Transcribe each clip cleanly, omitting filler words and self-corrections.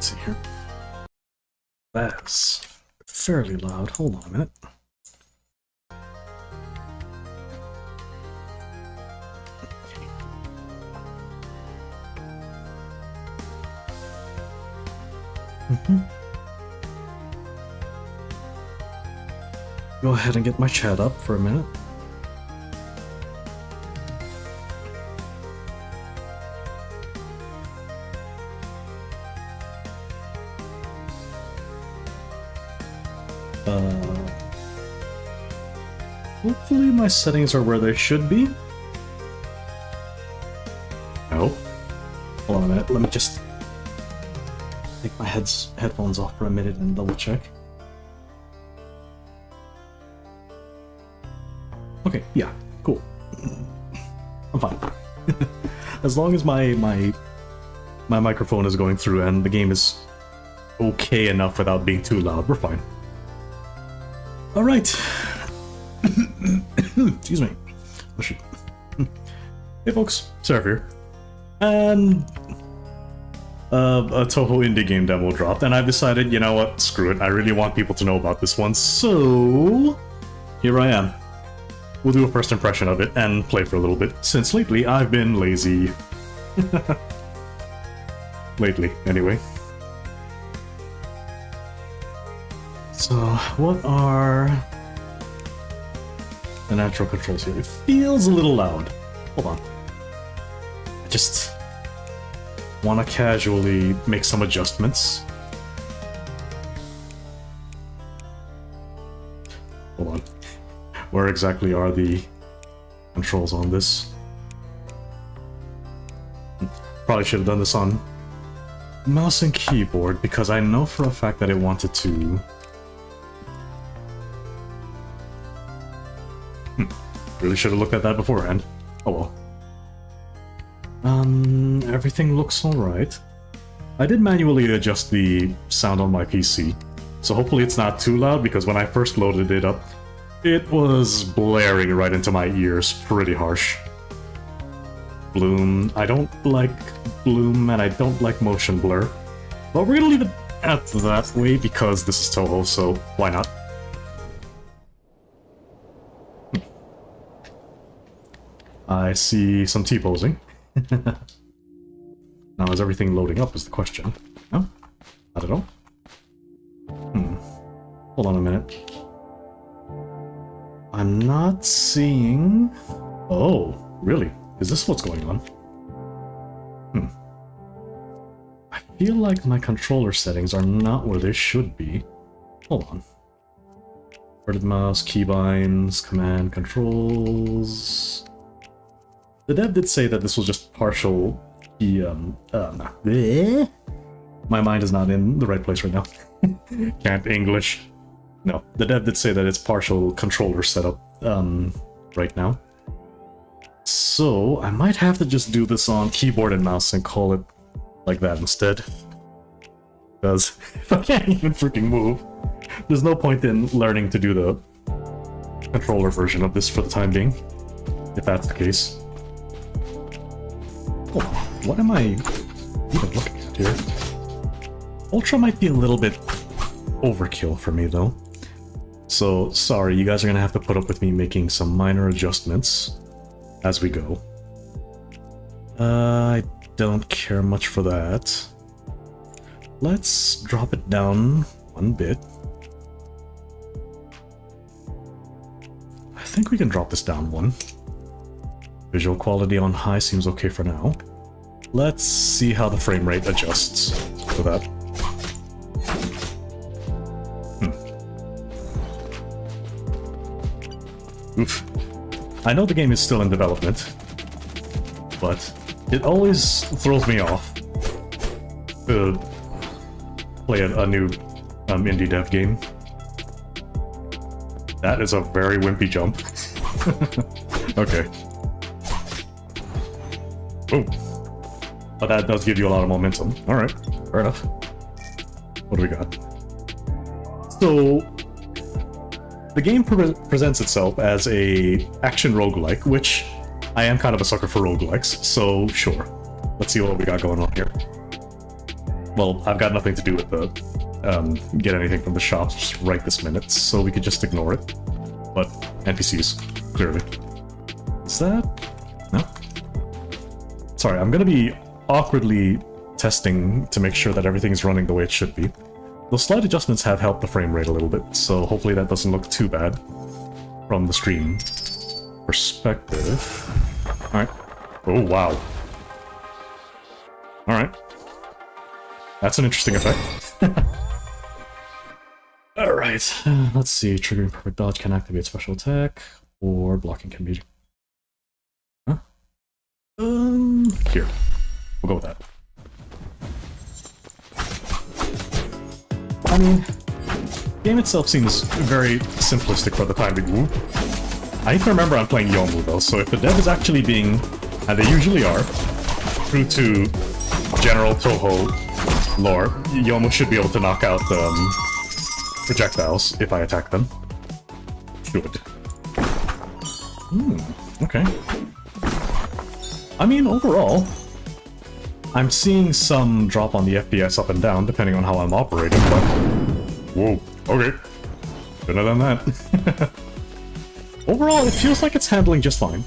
Let's see here. That's fairly loud. Hold on a minute. Go ahead and get my chat up for a minute. Hopefully my settings are where they should be. No. Hold on a minute, let me just take my headphones off for a minute and double check. Okay, yeah, cool. I'm fine. As long as my microphone is going through and the game is okay enough without being too loud, we're fine. Alright. Excuse me. Oh shoot. Hey folks, Seraph here. And a Touhou indie game demo dropped, and I've decided, you know what, screw it, I really want people to know about this one, so here I am. We'll do a first impression of it and play for a little bit, since lately I've been lazy. Lately, anyway. So, what are the natural controls here? It feels a little loud. Hold on. I just want to casually make some adjustments. Hold on. Where exactly are the controls on this? Probably should have done this on mouse and keyboard, because I know for a fact that it wanted to... Really should have looked at that beforehand. Oh well. Everything looks alright. I did manually adjust the sound on my PC, so hopefully it's not too loud, because when I first loaded it up, it was blaring right into my ears, pretty harsh. Bloom. I don't like bloom, and I don't like motion blur. But we're gonna leave it at that way, because this is Touhou, so why not? I see some T-posing. Now, is everything loading up is the question. No? Not at all? Hold on a minute. I'm not seeing... Oh, really? Is this what's going on? I feel like my controller settings are not where they should be. Hold on. Inverted mouse, keybinds, command controls... The dev did say that this was just partial key, My mind is not in the right place right now. Can't English. No, the dev did say that it's partial controller setup, right now. So, I might have to just do this on keyboard and mouse and call it like that instead. Because if I can't even freaking move, there's no point in learning to do the controller version of this for the time being, if that's the case. Oh, what am I even looking at here? Ultra might be a little bit overkill for me, though. So, sorry, you guys are gonna have to put up with me making some minor adjustments as we go. I don't care much for that. Let's drop it down one bit. I think we can drop this down one. Visual quality on high seems okay for now. Let's see how the frame rate adjusts for that. Oof. I know the game is still in development, but it always throws me off to play a new indie dev game. That is a very wimpy jump. Okay. Oh, but that does give you a lot of momentum. Alright, fair enough. What do we got? So, the game presents itself as a action roguelike, which I am kind of a sucker for roguelikes, so sure. Let's see what we got going on here. Well, I've got nothing to do with the get anything from the shops right this minute, so we could just ignore it. But NPCs, clearly. Is that... no? Sorry, I'm gonna be awkwardly testing to make sure that everything's running the way it should be. Those slight adjustments have helped the frame rate a little bit, so hopefully that doesn't look too bad from the stream perspective. Alright. Oh, wow. Alright. That's an interesting effect. Alright, let's see. Triggering perfect dodge can activate special attack, or blocking can be... huh? Here. We'll go with that. I mean, the game itself seems very simplistic for the time being. I need to remember I'm playing Yomu though, so if the dev is actually being, and they usually are, true to general Touhou lore, Yomu should be able to knock out projectiles if I attack them. Should. Okay. I mean, overall, I'm seeing some drop on the FPS up and down, depending on how I'm operating, but... whoa, okay. Shouldn't have done that. Overall, it feels like it's handling just fine.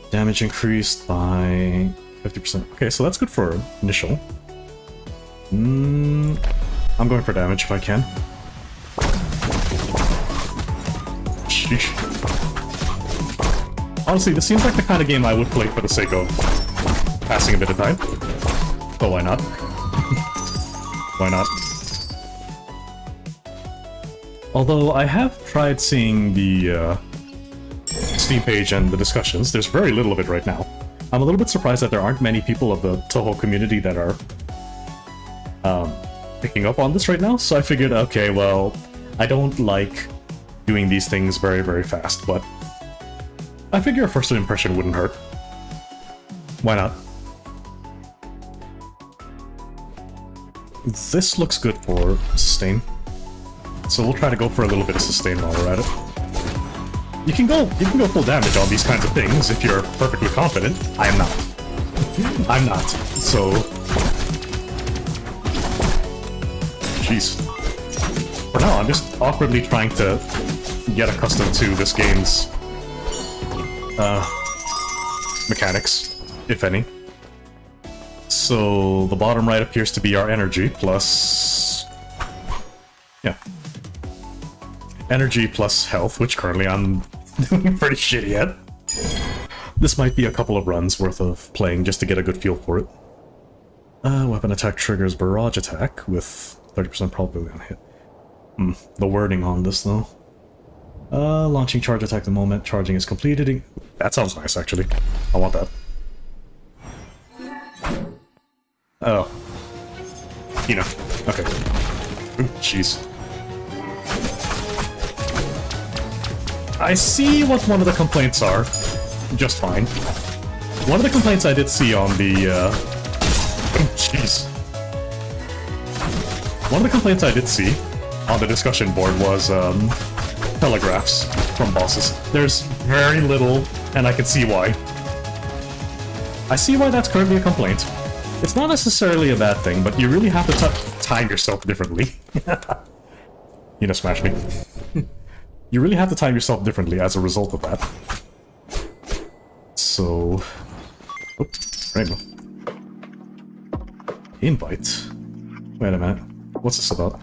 Damage increased by 50%. Okay, so that's good for initial. I'm going for damage if I can. Sheesh. Honestly, this seems like the kind of game I would play for the sake of passing a bit of time. So why not? Why not? Although I have tried seeing the Steam page and the discussions, there's very little of it right now. I'm a little bit surprised that there aren't many people of the Touhou community that are picking up on this right now, so I figured, okay, well, I don't like doing these things very, very fast, but I figure a first impression wouldn't hurt. Why not? This looks good for sustain, so we'll try to go for a little bit of sustain while we're at it. You can go full damage on these kinds of things if you're perfectly confident. I am not. I'm not. So, jeez. For now, I'm just awkwardly trying to get accustomed to this game's mechanics, if any. So the bottom right appears to be our energy plus... yeah. Energy plus health, which currently I'm doing pretty shitty at. This might be a couple of runs worth of playing just to get a good feel for it. Weapon attack triggers barrage attack with 30% probability on hit. The wording on this though. Launching charge attack the moment charging is completed. That sounds nice, actually. I want that. Oh. You know. Okay. Jeez. I see what one of the complaints are. Just fine. One of the complaints I did see on the, jeez. One of the complaints I did see on the discussion board was, telegraphs from bosses. There's very little, and I can see why. I see why that's currently a complaint. It's not necessarily a bad thing, but you really have to time yourself differently. You know, smash me. You really have to time yourself differently as a result of that. So... oops, rainbow. Invite? Wait a minute. What's this about?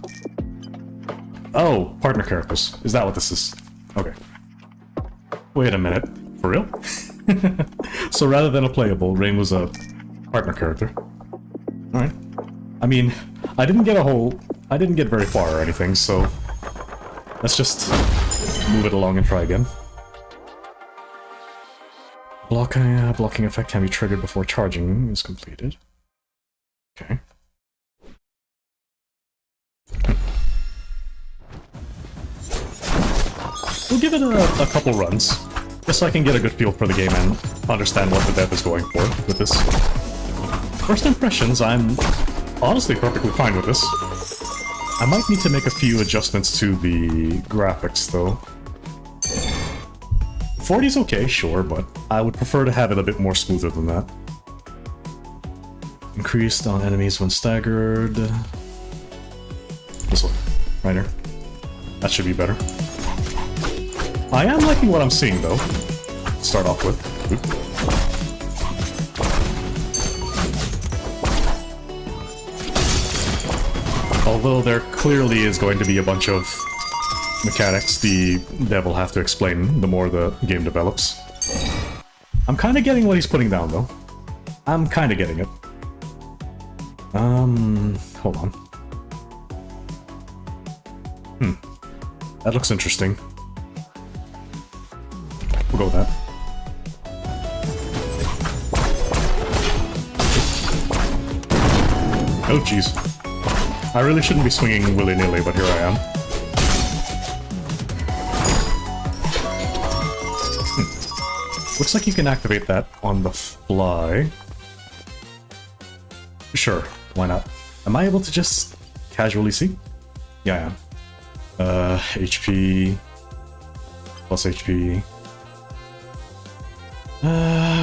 Oh, partner characters. Is that what this is? Okay. Wait a minute. For real? So rather than a playable, Rain was a partner character. Alright. I mean, I didn't get very far or anything, so... let's just move it along and try again. Blocking effect can be triggered before charging is completed. Okay. We'll give it a couple runs, just so I can get a good feel for the game and understand what the dev is going for with this. First impressions, I'm honestly perfectly fine with this. I might need to make a few adjustments to the graphics, though. 40's okay, sure, but I would prefer to have it a bit more smoother than that. increased on enemies when staggered. This one, right here. That should be better. I am liking what I'm seeing, though. Start off with. Oop. Although there clearly is going to be a bunch of mechanics the dev will have to explain the more the game develops. I'm kind of getting what he's putting down, though. I'm kind of getting it. Hold on. That looks interesting. We'll go with that. Oh, jeez. I really shouldn't be swinging willy-nilly, but here I am. Looks like you can activate that on the fly. Sure, why not? Am I able to just casually see? Yeah, I am. HP... plus HP...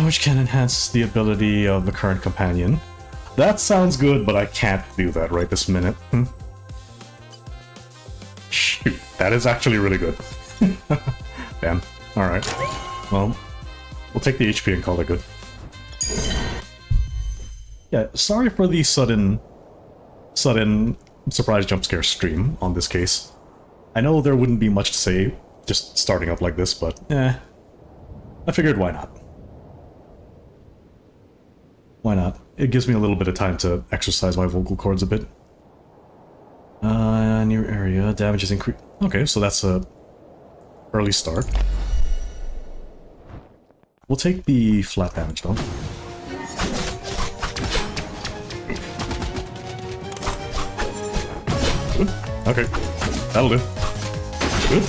which can enhance the ability of the current companion. That sounds good, but I can't do that right this minute. Shoot, that is actually really good. Damn. Alright. Well, we'll take the HP and call it good. Yeah, sorry for the sudden surprise jump scare stream on this case. I know there wouldn't be much to say just starting up like this, but I figured why not. Why not? It gives me a little bit of time to exercise my vocal cords a bit. New area, damage is increased. Okay, so that's a early start. We'll take the flat damage though. Good. Okay, that'll do. Good.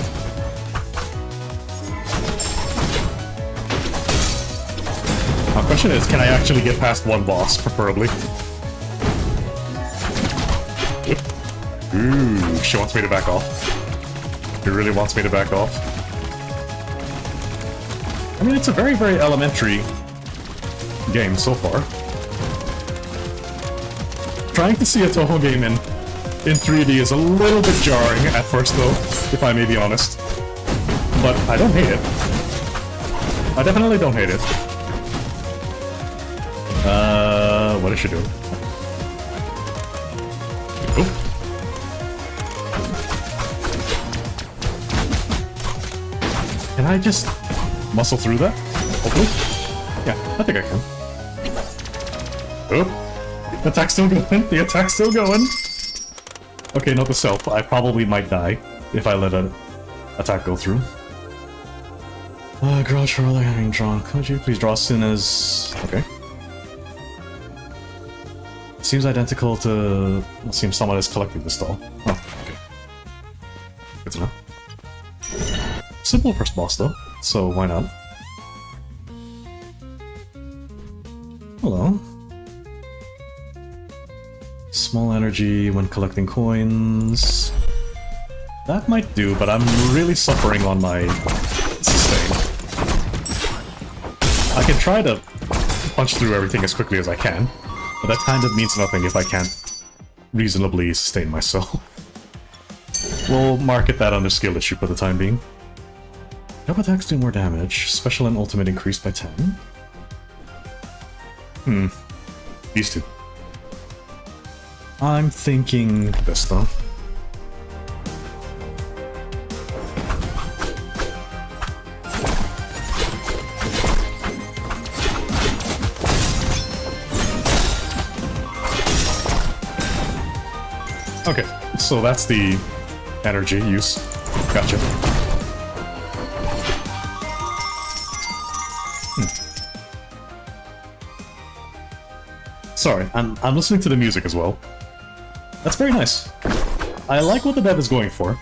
My question is, can I actually get past one boss, preferably? Ooh, she wants me to back off. She really wants me to back off. I mean, it's a very, very elementary game so far. Trying to see a Touhou game in 3D is a little bit jarring at first, though, if I may be honest. But I don't hate it. I definitely don't hate it. What is she doing? Oh. Can I just muscle through that? Hopefully? Yeah, I think I can. Oh. The attack's still going. The attack's still going. Okay, note the self. I probably might die if I let an attack go through. Girl Charlie having drawn. Could you please draw as soon as... Okay. Seems identical to... It seems someone is collecting this doll. Oh, okay. Good to know. Simple first boss though, so why not? Hello. Small energy when collecting coins. That might do, but I'm really suffering on my sustain. I can try to punch through everything as quickly as I can, but that kind of means nothing if I can't reasonably sustain myself. We'll market that under skill issue for the time being. Jump attacks do more damage. Special and ultimate increased by 10. These two. I'm thinking this though. Okay, so that's the energy use. Gotcha. Sorry, I'm listening to the music as well. That's very nice. I like what the dev is going for.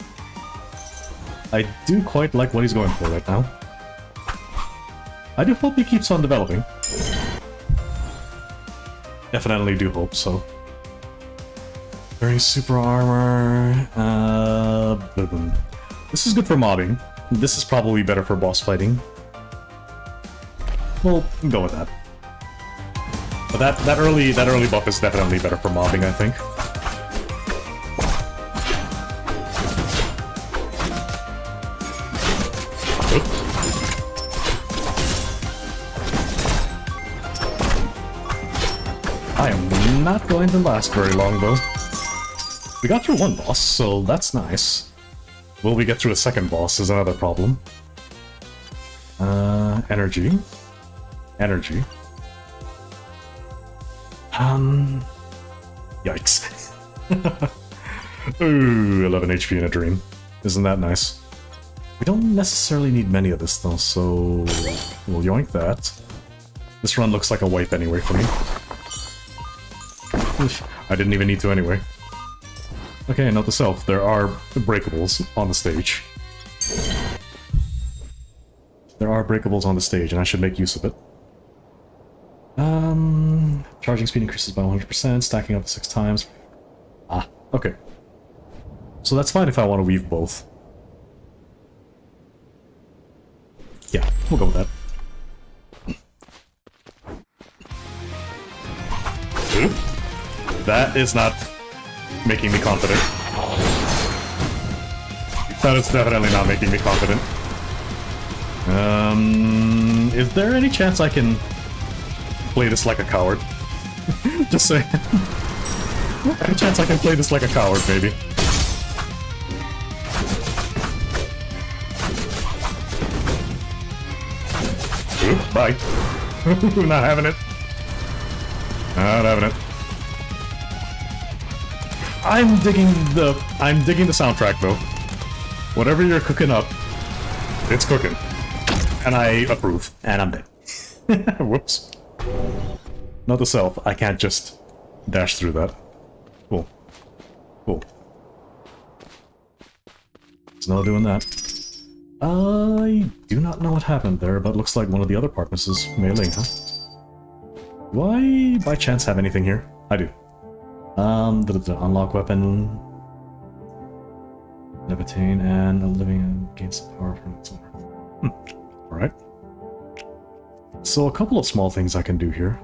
I do quite like what he's going for right now. I do hope he keeps on developing. Definitely do hope so. Very super armor. This is good for mobbing. This is probably better for boss fighting. We'll go with that. But that early buff is definitely better for mobbing, I think. I am not going to last very long, though. We got through one boss, so that's nice. Will we get through a second boss is another problem. Energy. Energy. Yikes. Ooh, 11 HP in a dream. Isn't that nice? We don't necessarily need many of this, though, so we'll yoink that. This run looks like a wipe anyway for me. I didn't even need to anyway. Okay, note to self, there are breakables on the stage. There are breakables on the stage, and I should make use of it. Charging speed increases by 100%, stacking up to 6 times. Ah, okay. So that's fine if I want to weave both. Yeah, we'll go with that. Ooh. That is not making me confident. That is definitely not making me confident. Is there any chance I can play this like a coward? Just saying. Any chance I can play this like a coward, maybe? Ooh, bye. Not having it. Not having it. I'm digging the soundtrack though. Whatever you're cooking up, it's cooking. And I approve. And I'm dead. Whoops. Not the self. I can't just dash through that. Cool. Cool. It's not doing that. I do not know what happened there, but looks like one of the other partners is mailing, huh? Do I, by chance, have anything here? I do. Unlock weapon, levitate, and a living gains power from its owner. Alright. So a couple of small things I can do here.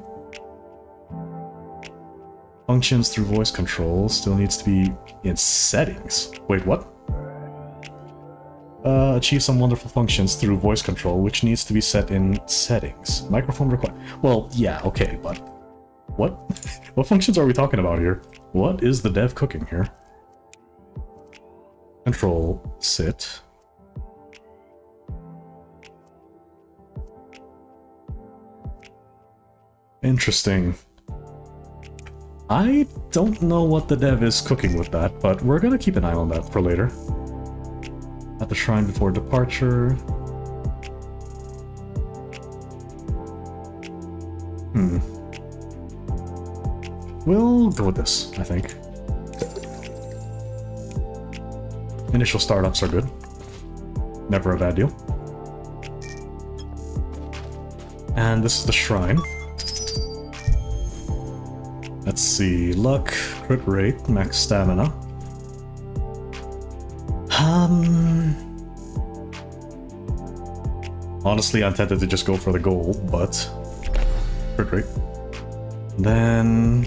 Functions through voice control still needs to be in settings. Wait, what? Achieve some wonderful functions through voice control, which needs to be set in settings. Microphone required. Well, yeah, okay, but what? What functions are we talking about here? What is the dev cooking here? Control, sit. Interesting. I don't know what the dev is cooking with that, but we're gonna keep an eye on that for later. At the shrine before departure. We'll go with this, I think. Initial startups are good. Never a bad deal. And this is the shrine. Let's see. Luck, crit rate, max stamina. Honestly, I'm tempted to just go for the gold, but crit rate. Then,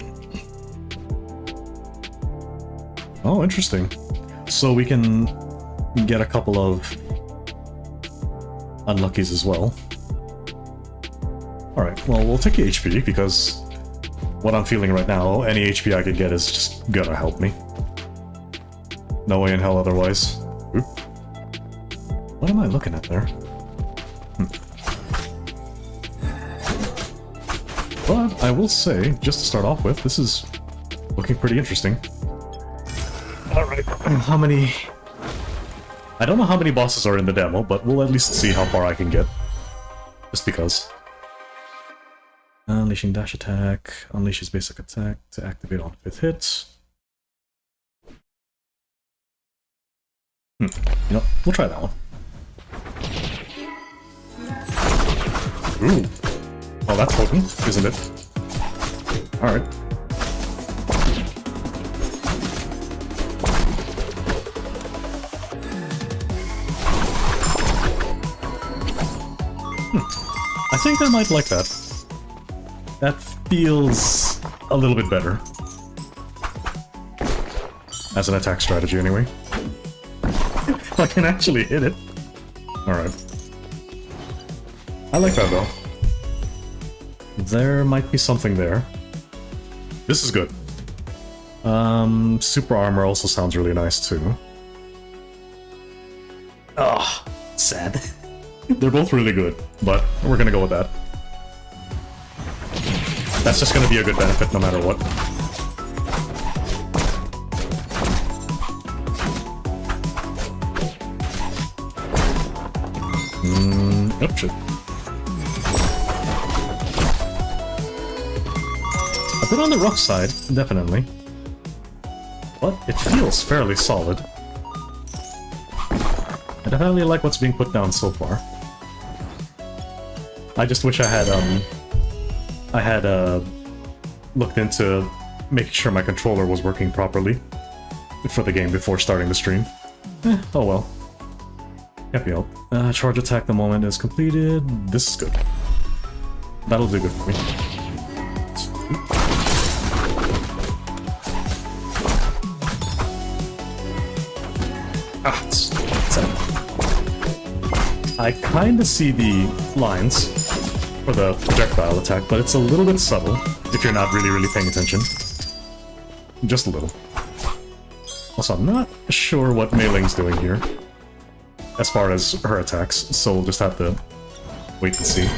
oh, interesting. So we can get a couple of unluckies as well. All right. Well, we'll take the HP because what I'm feeling right now, any HP I could get is just gonna help me. No way in hell otherwise. Oop. What am I looking at there? But I will say, just to start off with, this is looking pretty interesting. Alright, how many... I don't know how many bosses are in the demo, but we'll at least see how far I can get. Just because. Unleashing dash attack, unleashes basic attack to activate on 5th hit. You know, we'll try that one. Ooh. Oh, that's potent, isn't it? Alright. I think I might like that. That feels a little bit better. As an attack strategy, anyway. I can actually hit it. Alright. I like that, though. There might be something there. This is good. Super armor also sounds really nice, too. Ah, sad. They're both really good, but we're gonna go with that. That's just gonna be a good benefit no matter what. Oh, shit. A bit on the rough side, definitely. But it feels fairly solid. I definitely like what's being put down so far. I just wish I had looked into making sure my controller was working properly for the game before starting the stream. Oh well. Can't be helped. Charge attack the moment is completed. This is good. That'll do good for me. Ah, sad. I kinda see the lines for the projectile attack, but it's a little bit subtle if you're not really paying attention. Just a little. Also, I'm not sure what Mei Ling's doing here as far as her attacks, so we'll just have to wait and see.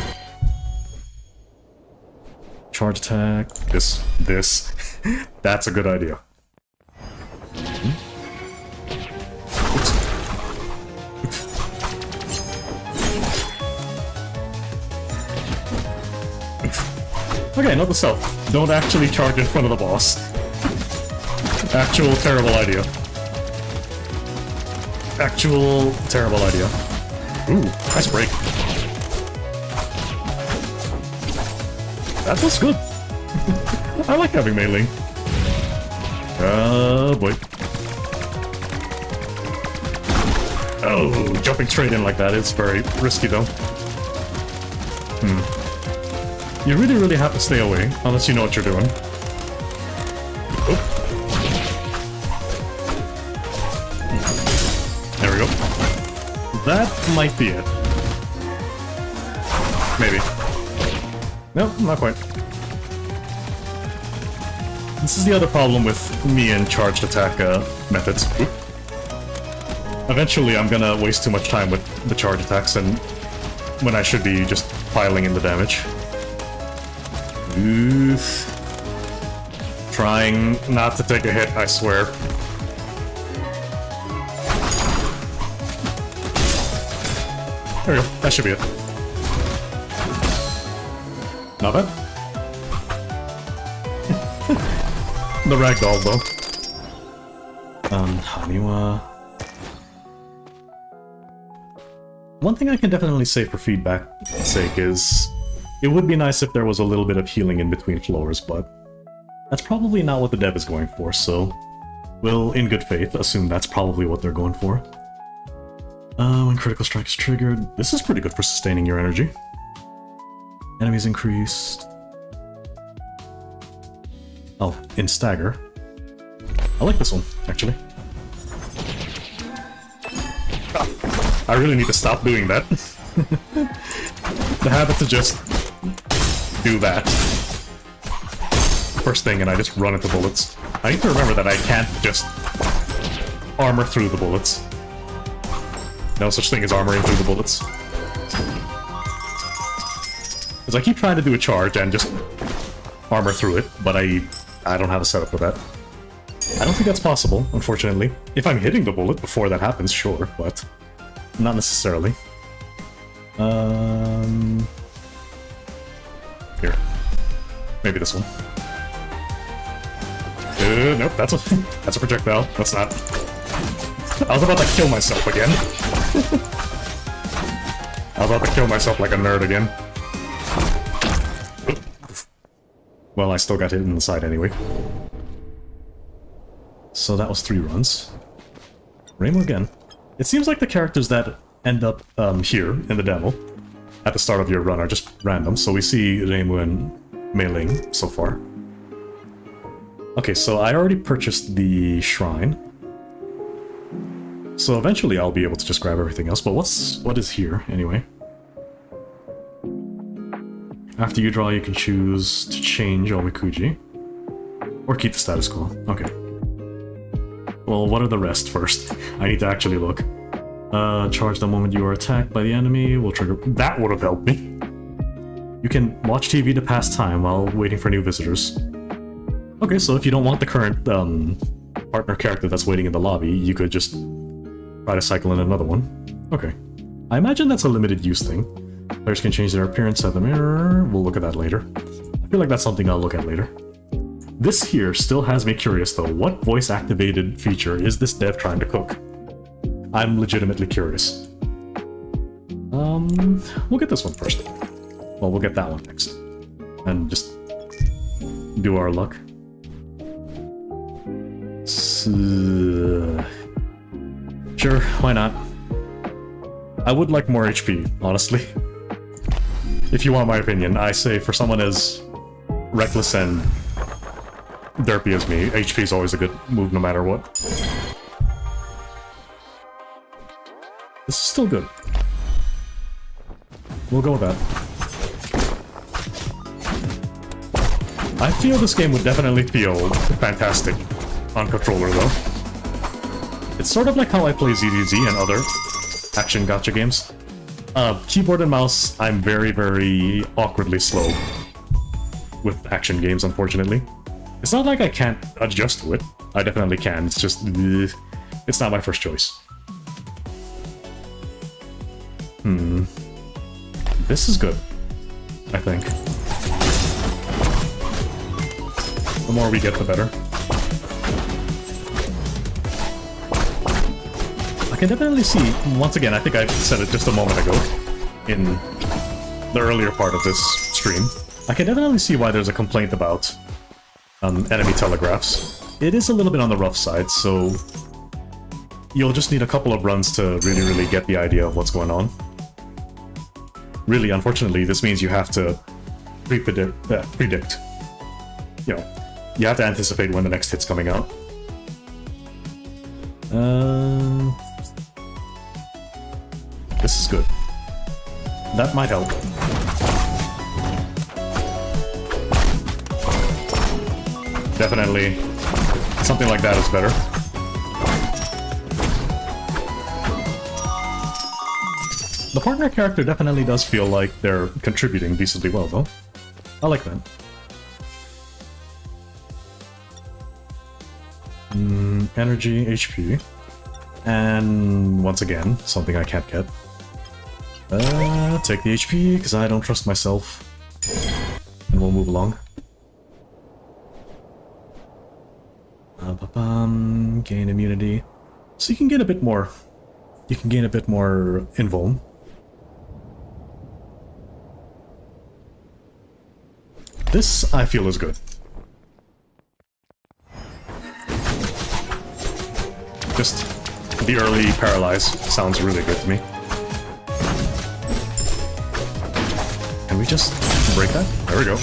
Charge attack, this. That's a good idea. Okay, note to self. Don't actually charge in front of the boss. Actual terrible idea. Actual terrible idea. Ooh, nice break. That was good. I like having Mei Ling. Oh boy. Oh, jumping straight in like that is very risky though. You really have to stay away, unless you know what you're doing. Oop. There we go. That might be it. Maybe. Nope, not quite. This is the other problem with me and charged attack methods. Oop. Eventually I'm gonna waste too much time with the charge attacks and when I should be just piling in the damage. Oof. Trying not to take a hit, I swear. There we go, that should be it. Not bad. The ragdoll, though. Haniwa. One thing I can definitely say for feedback's sake is it would be nice if there was a little bit of healing in between floors, but that's probably not what the dev is going for, so we'll, in good faith, assume that's probably what they're going for. When critical strike is triggered, this is pretty good for sustaining your energy. Enemies increased. Oh, in stagger. I like this one, actually. Ah, I really need to stop doing that. The habit to just do that first thing and I just run into bullets. I need to remember that I can't just armor through the bullets. No such thing as armoring through the bullets. Because I keep trying to do a charge and just armor through it, but I don't have a setup for that. I don't think that's possible, unfortunately. If I'm hitting the bullet before that happens, sure, but not necessarily. Here. Maybe this one. Nope, that's a projectile. That's not. I was about to kill myself again. I was about to kill myself like a nerd again. Well, I still got hit in the side anyway. So that was 3 runs. Reimu again. It seems like the characters that end up here in the demo at the start of your run are just random. So we see Reimu and meleeing so far. Okay, so I already purchased the shrine. So eventually I'll be able to just grab everything else, but what is here, anyway? After you draw, you can choose to change Omikuji. Or keep the status quo. Okay. Well, what are the rest first? I need to actually look. Charge the moment you are attacked by the enemy will trigger... That would have helped me! You can watch TV to pass time while waiting for new visitors. Okay, so if you don't want the current partner character that's waiting in the lobby, you could just try to cycle in another one. Okay. I imagine that's a limited use thing. Players can change their appearance at the mirror. We'll look at that later. I feel like that's something I'll look at later. This here still has me curious though. What voice-activated feature is this dev trying to cook? I'm legitimately curious. We'll get this one first. Well, we'll get that one next. And just do our luck. Sure, why not? I would like more HP, honestly. If you want my opinion, I say for someone as reckless and derpy as me, HP is always a good move no matter what. This is still good. We'll go with that. I feel this game would definitely feel fantastic on controller though. It's sort of like how I play ZDZ and other action gacha games. Keyboard and mouse, I'm very, very awkwardly slow with action games, unfortunately. It's not like I can't adjust to it. I definitely can. It's just... it's not my first choice. This is good, I think. The more we get, the better. I can definitely see, once again, I think I said it just a moment ago, in the earlier part of this stream, I can definitely see why there's a complaint about enemy telegraphs. It is a little bit on the rough side, so you'll just need a couple of runs to really get the idea of what's going on. Really, unfortunately, this means you have to predict. You know, you have to anticipate when the next hit's coming out. This is good. That might help. Definitely, something like that is better. The partner character definitely does feel like they're contributing decently well, though. I like that. Energy, HP, and once again, something I can't get. Take the HP, because I don't trust myself. And we'll move along. Gain immunity. So you can get a bit more... You can gain a bit more invuln. This, I feel, is good. Just the early paralyze sounds really good to me. Can we just break that? There we go.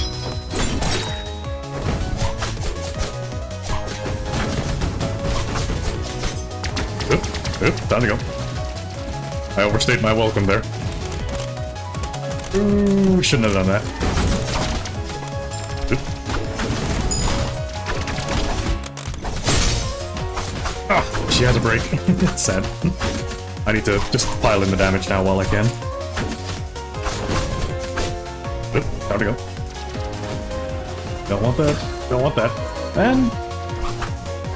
Oop, time to go. I overstayed my welcome there. Ooh, shouldn't have done that. Oop. Ah, she has a break. Sad. I need to just pile in the damage now while I can. Oop, time to go. Don't want that. Don't want that. And...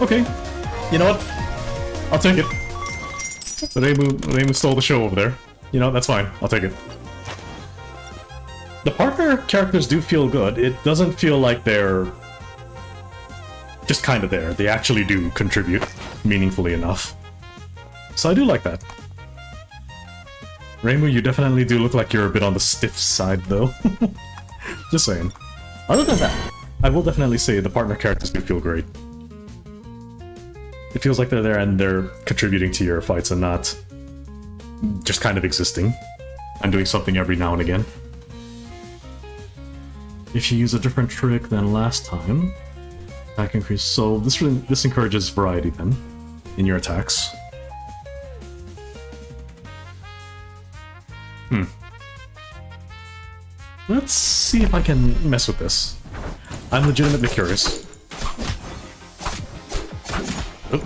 okay. You know what? I'll take it. Reimu stole the show over there. You know, that's fine. I'll take it. The partner characters do feel good. It doesn't feel like they're just kind of there. They actually do contribute meaningfully enough. So I do like that. Reimu, you definitely do look like you're a bit on the stiff side, though. Just saying. Other than that, I will definitely say the partner characters do feel great. It feels like they're there and they're contributing to your fights and not just kind of existing and doing something every now and again. if you use a different trick than last time, attack increase. So this encourages variety then in your attacks. Let's see if I can mess with this. I'm legitimately curious. Oop.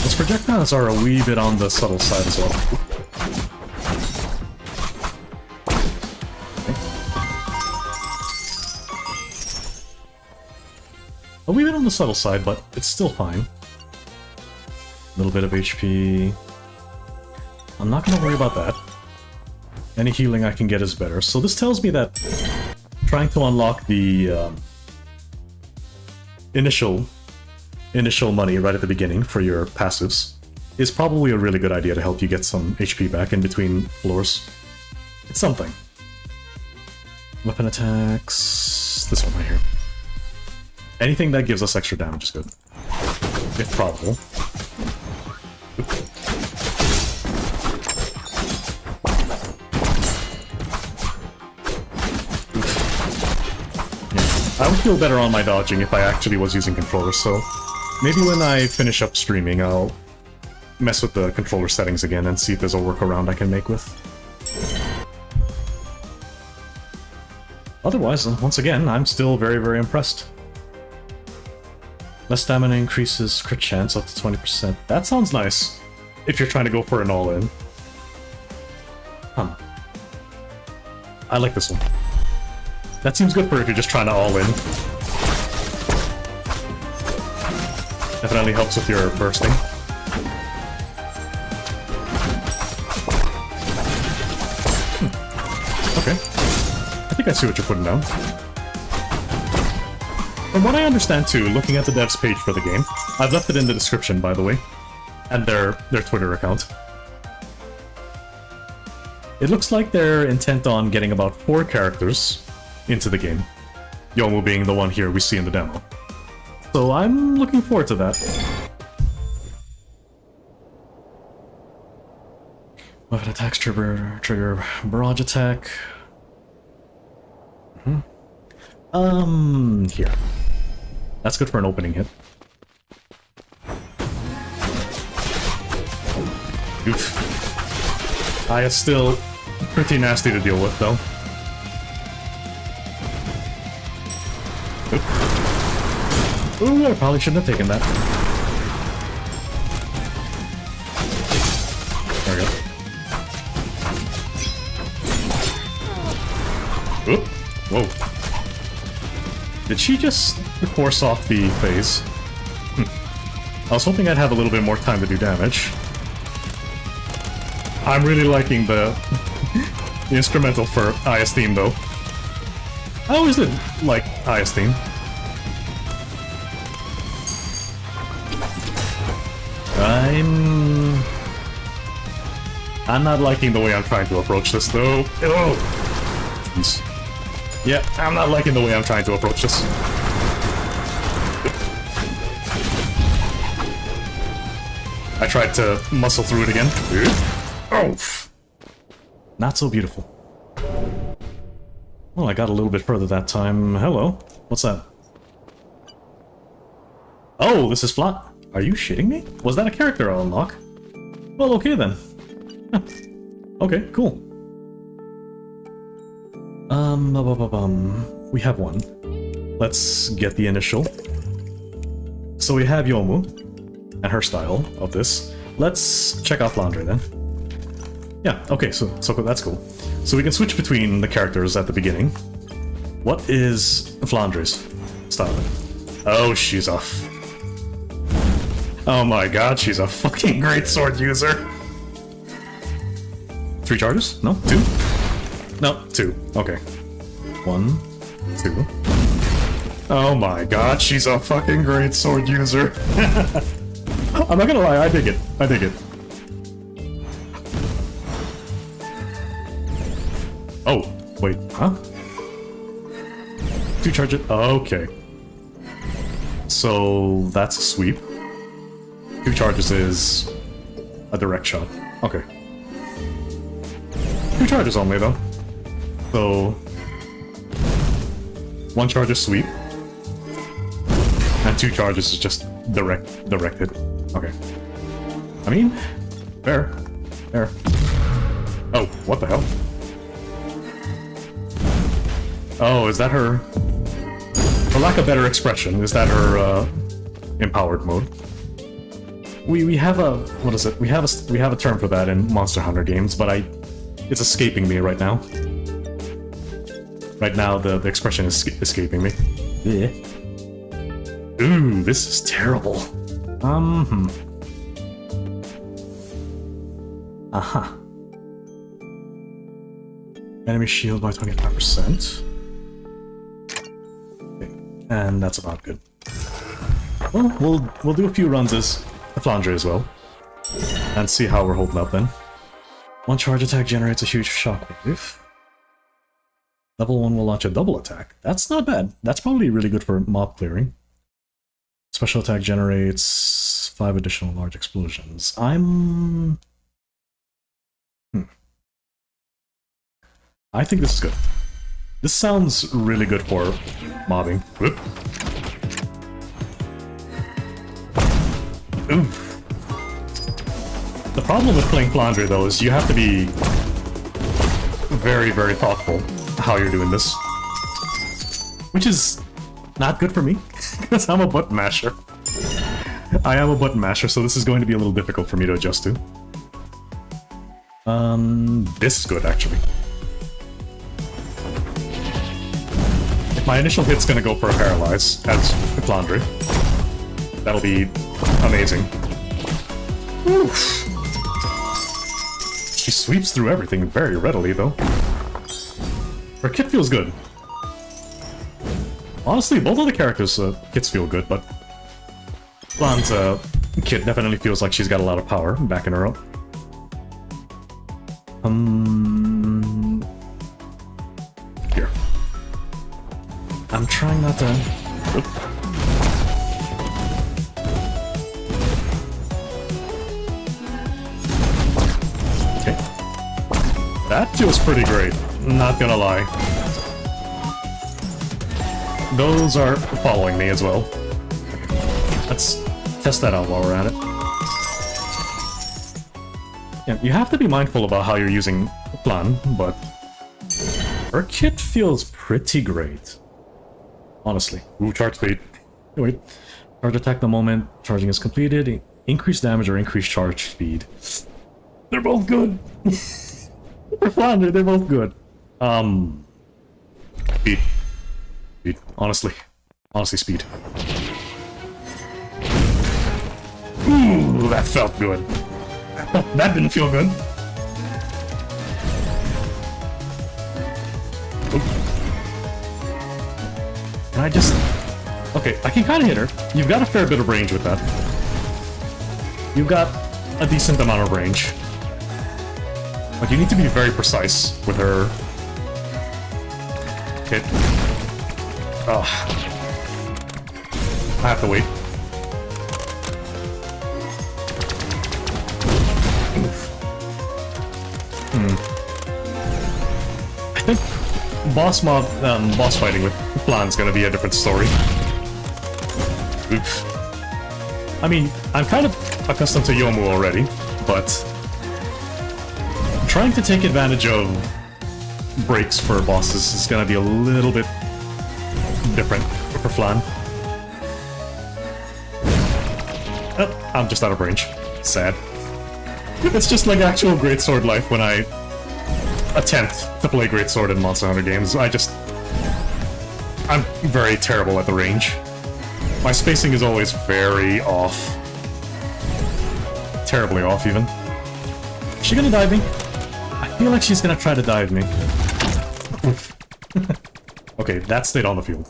Those projectiles are a wee bit on the subtle side as well. Okay. A wee bit on the subtle side, but it's still fine. A little bit of HP. I'm not gonna worry about that. Any healing I can get is better. So this tells me that trying to unlock the initial money right at the beginning for your passives is probably a really good idea to help you get some HP back in between floors. It's something. Weapon attacks... this one right here. Anything that gives us extra damage is good. If probable. I would feel better on my dodging if I actually was using controllers, so maybe when I finish up streaming I'll mess with the controller settings again and see if there's a workaround I can make with. Otherwise, once again, I'm still very, very impressed. Less stamina increases crit chance up to 20%. That sounds nice, if you're trying to go for an all-in. I like this one. That seems good for if you're just trying to all-in. Definitely helps with your bursting. Okay. I think I see what you're putting down. From what I understand too, looking at the devs page for the game, I've left it in the description by the way, and their Twitter account. It looks like they're intent on getting about 4 characters into the game. Yomu being the one here we see in the demo. So I'm looking forward to that. Weapon attacks trigger barrage attack. Here. That's good for an opening hit. Oof. Aya's still pretty nasty to deal with though. Ooh, I probably shouldn't have taken that. There we go. Oop. Whoa. Did she just force off the phase? I was hoping I'd have a little bit more time to do damage. I'm really liking the instrumental for Aya's theme though. I always did like Aya's theme. I'm not liking the way I'm trying to approach this though. Oh! Jeez. Yeah, I'm not liking the way I'm trying to approach this. I tried to muscle through it again. Oh! Not so beautiful. Well, I got a little bit further that time. Hello. What's that? Oh, this is flat. Are you shitting me? Was that a character I'll unlock? Well, okay then. Okay, cool. We have one. Let's get the initial. So we have Yomu and her style of this. Let's check out Flandre then. Yeah, okay, so that's cool. So we can switch between the characters at the beginning. What is Flandre's style? Oh, she's off. Oh my god, she's a fucking great sword user. 3 charges? No? 2? No, 2. Okay. 1, 2. Oh my god, she's a fucking great sword user. I'm not gonna lie, I dig it. I dig it. Oh, wait, huh? 2 charges? Okay. So, that's a sweep. 2 charges is a direct shot. Okay. 2 charges only, though. So, 1 charge is sweep. And 2 charges is just direct hit. Okay. I mean, fair. Fair. Oh, what the hell? Oh, is that her... For lack of better expression, is that her, empowered mode? We have a... What is it? We have a term for that in Monster Hunter games, but it's escaping me right now. Right now, the expression is escaping me. Yeah. Ooh, this is terrible. Aha. Enemy shield by 25%. Okay, and that's about good. Well, we'll do a few runs as the Flanger as well, and see how we're holding up then. 1 charge attack generates a huge shockwave. Level 1 will launch a double attack. That's not bad. That's probably really good for mob clearing. Special attack generates 5 additional large explosions. I think this is good. This sounds really good for mobbing. Whoop. Oof. The problem with playing Flandre, though, is you have to be very, very thoughtful how you're doing this. Which is not good for me, because I'm a button masher. I am a button masher, so this is going to be a little difficult for me to adjust to. This is good, actually. If my initial hit's gonna go for a Paralyze, as Flandre, that'll be amazing. Oof. She sweeps through everything very readily, though. Her kit feels good. Honestly, both of the characters' kits feel good, but Flan's kit definitely feels like she's got a lot of power backing her up. Here. I'm trying not to... Oop. Okay. That feels pretty great, not gonna lie. Those are following me as well. Let's test that out while we're at it. Yeah, you have to be mindful about how you're using Flan, but her kit feels pretty great. Honestly. Ooh, charge speed. Wait. Charge attack the moment charging is completed. Increase damage or increase charge speed. They're both good. For Flan, they're both good. Speed. Speed. Honestly, speed. Ooh, that felt good. That didn't feel good. Oop. Can I just... Okay, I can kind of hit her. You've got a fair bit of range with that. You've got a decent amount of range. But you need to be very precise with her hit. Oh. I have to wait. I think boss fighting with Flan's gonna be a different story. Oof. I mean, I'm kind of accustomed to Yomu already, but trying to take advantage of breaks for bosses is gonna be a little bit different for Flan. Oh, I'm just out of range. Sad. It's just like actual greatsword life when I attempt to play greatsword in Monster Hunter games. I'm very terrible at the range. My spacing is always very off. Terribly off, even. Is she gonna dive me? I feel like she's gonna try to dive me. Okay, that stayed on the field.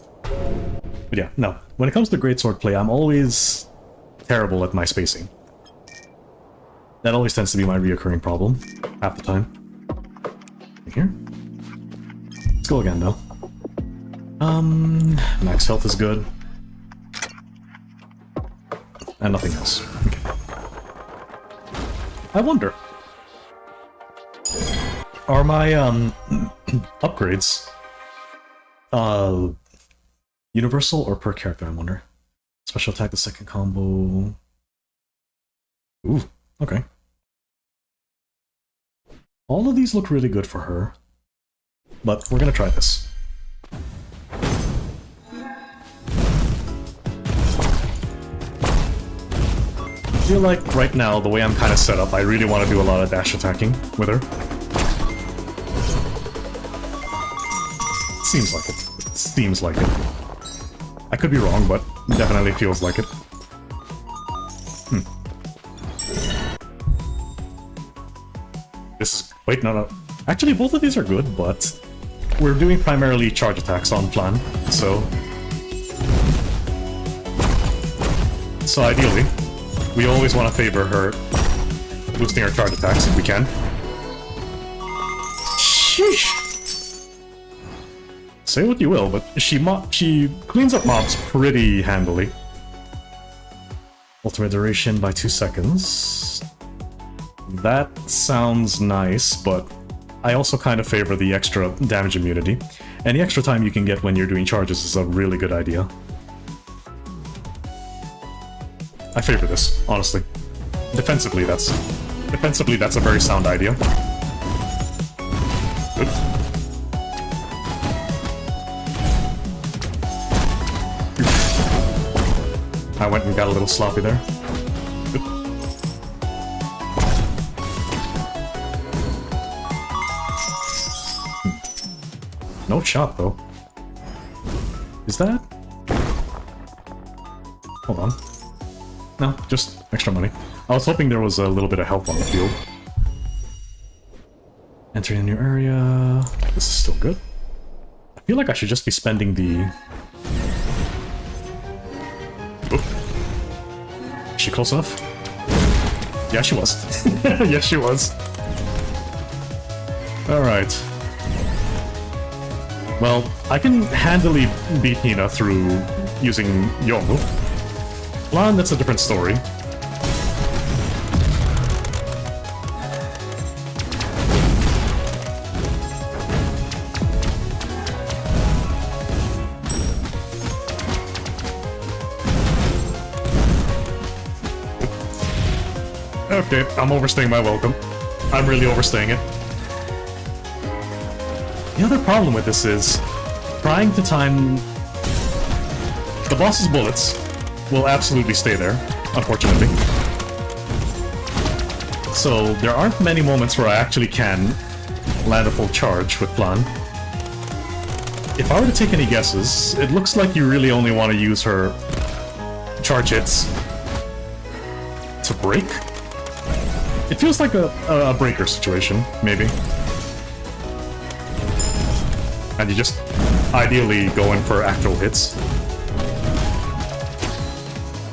But yeah, no. When it comes to greatsword play, I'm always terrible at my spacing. That always tends to be my reoccurring problem, half the time. Here. Let's go again, though. Max health is good. And nothing else. Okay. I wonder... Are my, upgrades... Universal or per character, I wonder. Special attack, the second combo. Ooh, okay. All of these look really good for her. But we're gonna try this. I feel like right now, the way I'm kind of set up, I really want to do a lot of dash attacking with her. Seems like it. It seems like it. I could be wrong, but definitely feels like it. This is... Wait, no. Actually, both of these are good, but we're doing primarily charge attacks on plan, so... So ideally, we always want to favor her boosting her charge attacks if we can. Sheesh! Say what you will, but she cleans up mobs pretty handily. Ultimate duration by 2 seconds. That sounds nice, but I also kind of favor the extra damage immunity. And the extra time you can get when you're doing charges is a really good idea. I favor this, honestly. Defensively, that's a very sound idea. Good. I went and got a little sloppy there. Good. No shot, though. Is that? Hold on. No, just extra money. I was hoping there was a little bit of help on the field. Entering a new area... This is still good. I feel like I should just be spending the... Oop. Is she close enough? Yeah, she was. Yes, she was. Alright. Well, I can handily beat Hina through using Yomu. Lan, that's a different story. Okay, I'm overstaying my welcome. I'm really overstaying it. The other problem with this is trying to time the boss's bullets will absolutely stay there, unfortunately. So there aren't many moments where I actually can land a full charge with Plan. If I were to take any guesses, it looks like you really only want to use her charge hits to break. It feels like a breaker situation, maybe. And you just ideally go in for actual hits.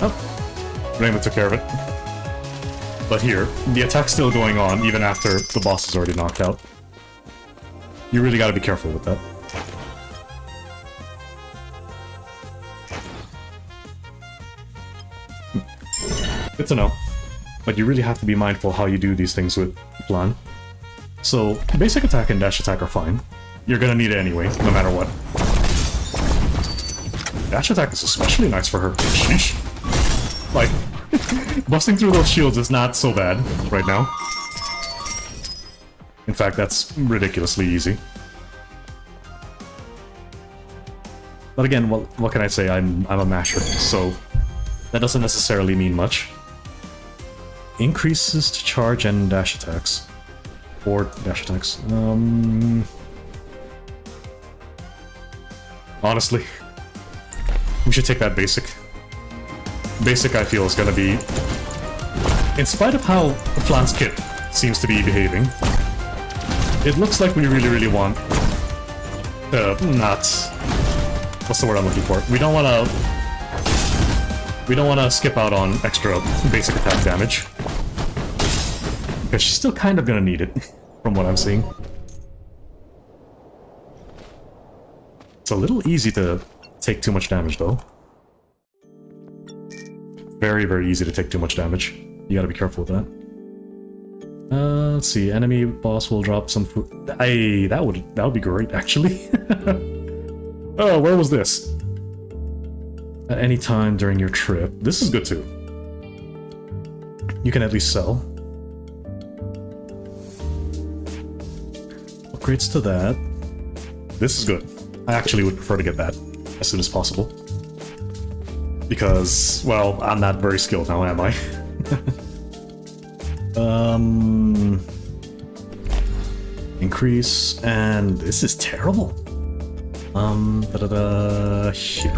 Oh, Raymond took care of it. But here, the attack's still going on even after the boss is already knocked out. You really gotta be careful with that. Good to know. But you really have to be mindful how you do these things with Plan. So, basic attack and dash attack are fine. You're gonna need it anyway, no matter what. Dash attack is especially nice for her. Sheesh. Like, busting through those shields is not so bad right now. In fact, that's ridiculously easy. But again, what can I say? I'm a masher, so that doesn't necessarily mean much. Increases to charge and dash attacks. Or dash attacks. Honestly, we should take that basic. Basic, I feel, is gonna be... In spite of how Flan's kit seems to be behaving, it looks like we really want to not... What's the word I'm looking for? We don't wanna skip out on extra basic attack damage. Because she's still kind of gonna need it, from what I'm seeing. It's a little easy to take too much damage, though. Very easy to take too much damage. You gotta be careful with that. Let's see. Enemy boss will drop some food. That would be great, actually. Oh, where was this? At any time during your trip. This is good too. You can at least sell. Upgrades to that. This is good. I actually would prefer to get that as soon as possible. Because, well, I'm not very skilled now, am I? Increase, and this is terrible. Shit.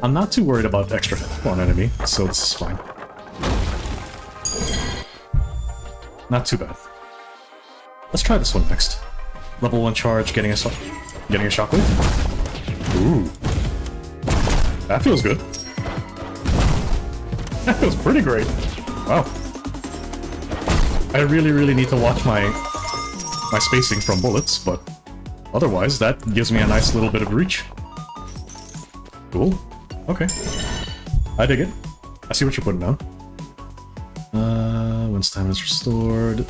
I'm not too worried about extra health on enemy, so this is fine. Not too bad. Let's try this one next. Level 1 charge, getting a shockwave. Ooh. That feels good. That feels pretty great. Wow. I really need to watch my spacing from bullets, but otherwise that gives me a nice little bit of reach. Cool. Okay. I dig it. I see what you're putting down. When stamina is restored.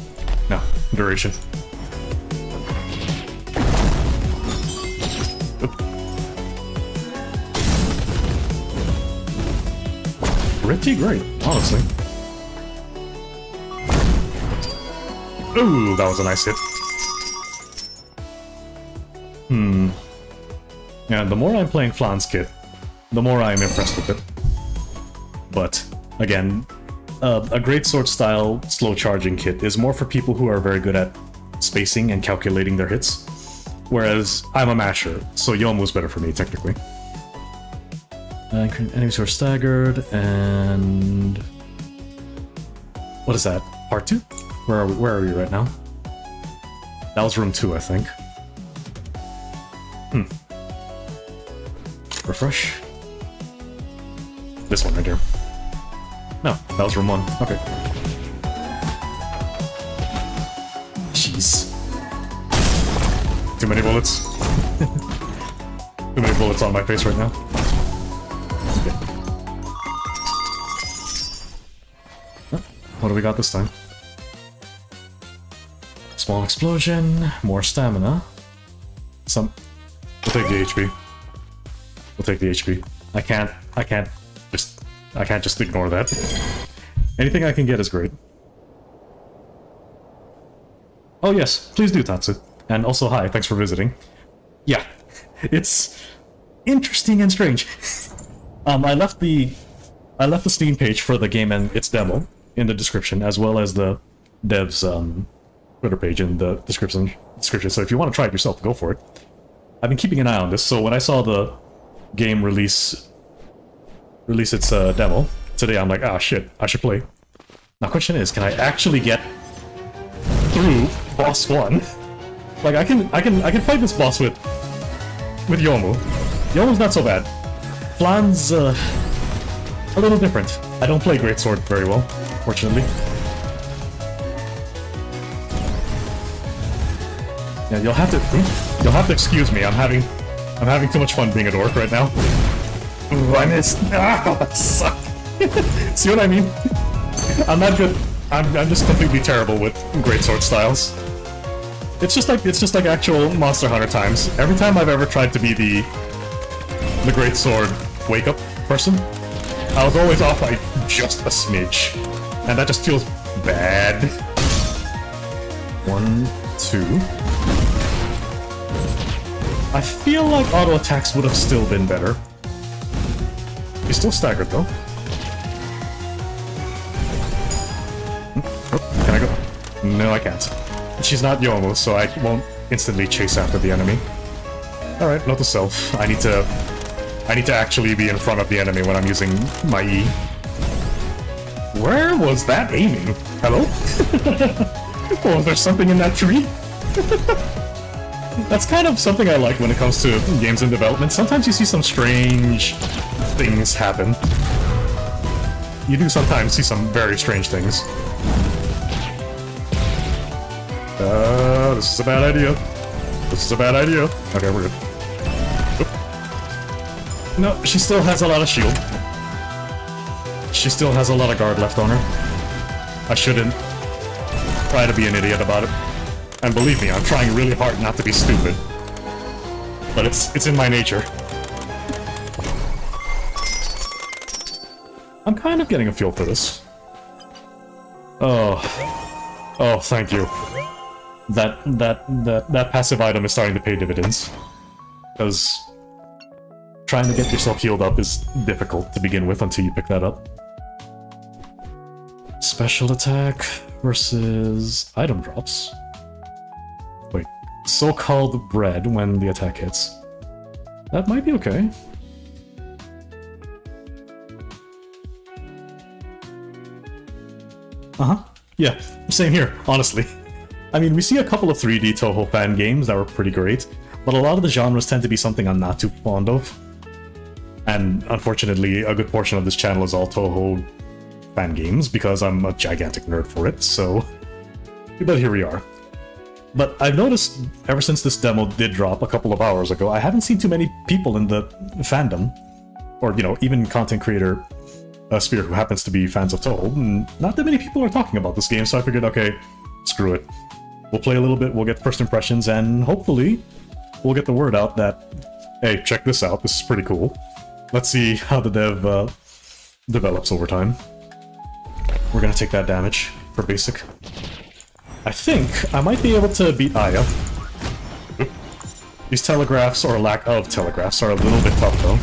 No, duration. Oop. Pretty great, honestly. Ooh, that was a nice hit. Yeah, the more I'm playing Flan's kit, the more I'm impressed with it. But, again, a greatsword style slow charging kit is more for people who are very good at spacing and calculating their hits. Whereas I'm a masher, so Yomu's better for me, technically. Enemies who are staggered, and... what is that? Part 2? Where are we right now? That was room 2, I think. Refresh. This one right here. No, that was room 1. Okay. Jeez. Too many bullets. Too many bullets on my face right now. Okay. Oh, what do we got this time? Small explosion, more stamina. We'll take the HP. We'll take the HP. I can't just ignore that. Anything I can get is great. Oh yes, please do, Tatsu. And also hi, thanks for visiting. Yeah, it's interesting and strange. I left the Steam page for the game and its demo in the description, as well as the dev's Twitter page in the description. So if you want to try it yourself, go for it. I've been keeping an eye on this, so when I saw the game release its demo today, I'm like, ah, shit, I should play. Now, question is, can I actually get through boss 1? Like, I can fight this boss with Yomu. Yomu's not so bad. Flan's a little different. I don't play greatsword very well, fortunately. Yeah, you'll have to excuse me. I'm having too much fun being a dork right now. Ooh, I missed. Ah, that sucked. See what I mean? I'm not good. I'm just completely terrible with greatsword styles. It's just like actual Monster Hunter times. Every time I've ever tried to be the greatsword wake up person, I was always off by just a smidge, and that just feels bad. 1, 2. I feel like auto attacks would have still been better. He's still staggered though. Oh, can I go? No, I can't. She's not Yomu, so I won't instantly chase after the enemy. Alright, note to self. I need to actually be in front of the enemy when I'm using my E. Where was that aiming? Hello? Was there something in that tree? That's kind of something I like when it comes to games in development. Sometimes you see some strange things happen. You do sometimes see some very strange things. This is a bad idea. This is a bad idea. Okay, we're good. Oop. No, she still has a lot of shield. She still has a lot of guard left on her. I shouldn't try to be an idiot about it. And believe me, I'm trying really hard not to be stupid. But it's in my nature. I'm kind of getting a feel for this. Oh. Oh, thank you. That passive item is starting to pay dividends. Because trying to get yourself healed up is difficult to begin with until you pick that up. Special attack versus item drops. Wait, so-called bread when the attack hits. That might be okay. Uh-huh. Yeah, same here, honestly. I mean, we see a couple of 3D Touhou fan games that were pretty great, but a lot of the genres tend to be something I'm not too fond of. And unfortunately, a good portion of this channel is all Touhou fan games, because I'm a gigantic nerd for it, so... But here we are. But I've noticed, ever since this demo did drop a couple of hours ago, I haven't seen too many people in the fandom, or, you know, even content creator sphere who happens to be fans of Touhou. Not that many people are talking about this game, so I figured, okay, screw it. We'll play a little bit, we'll get first impressions, and hopefully we'll get the word out that, hey, check this out, this is pretty cool. Let's see how the dev develops over time. We're gonna take that damage for basic. I think I might be able to beat Aya. These telegraphs, or lack of telegraphs, are a little bit tough though.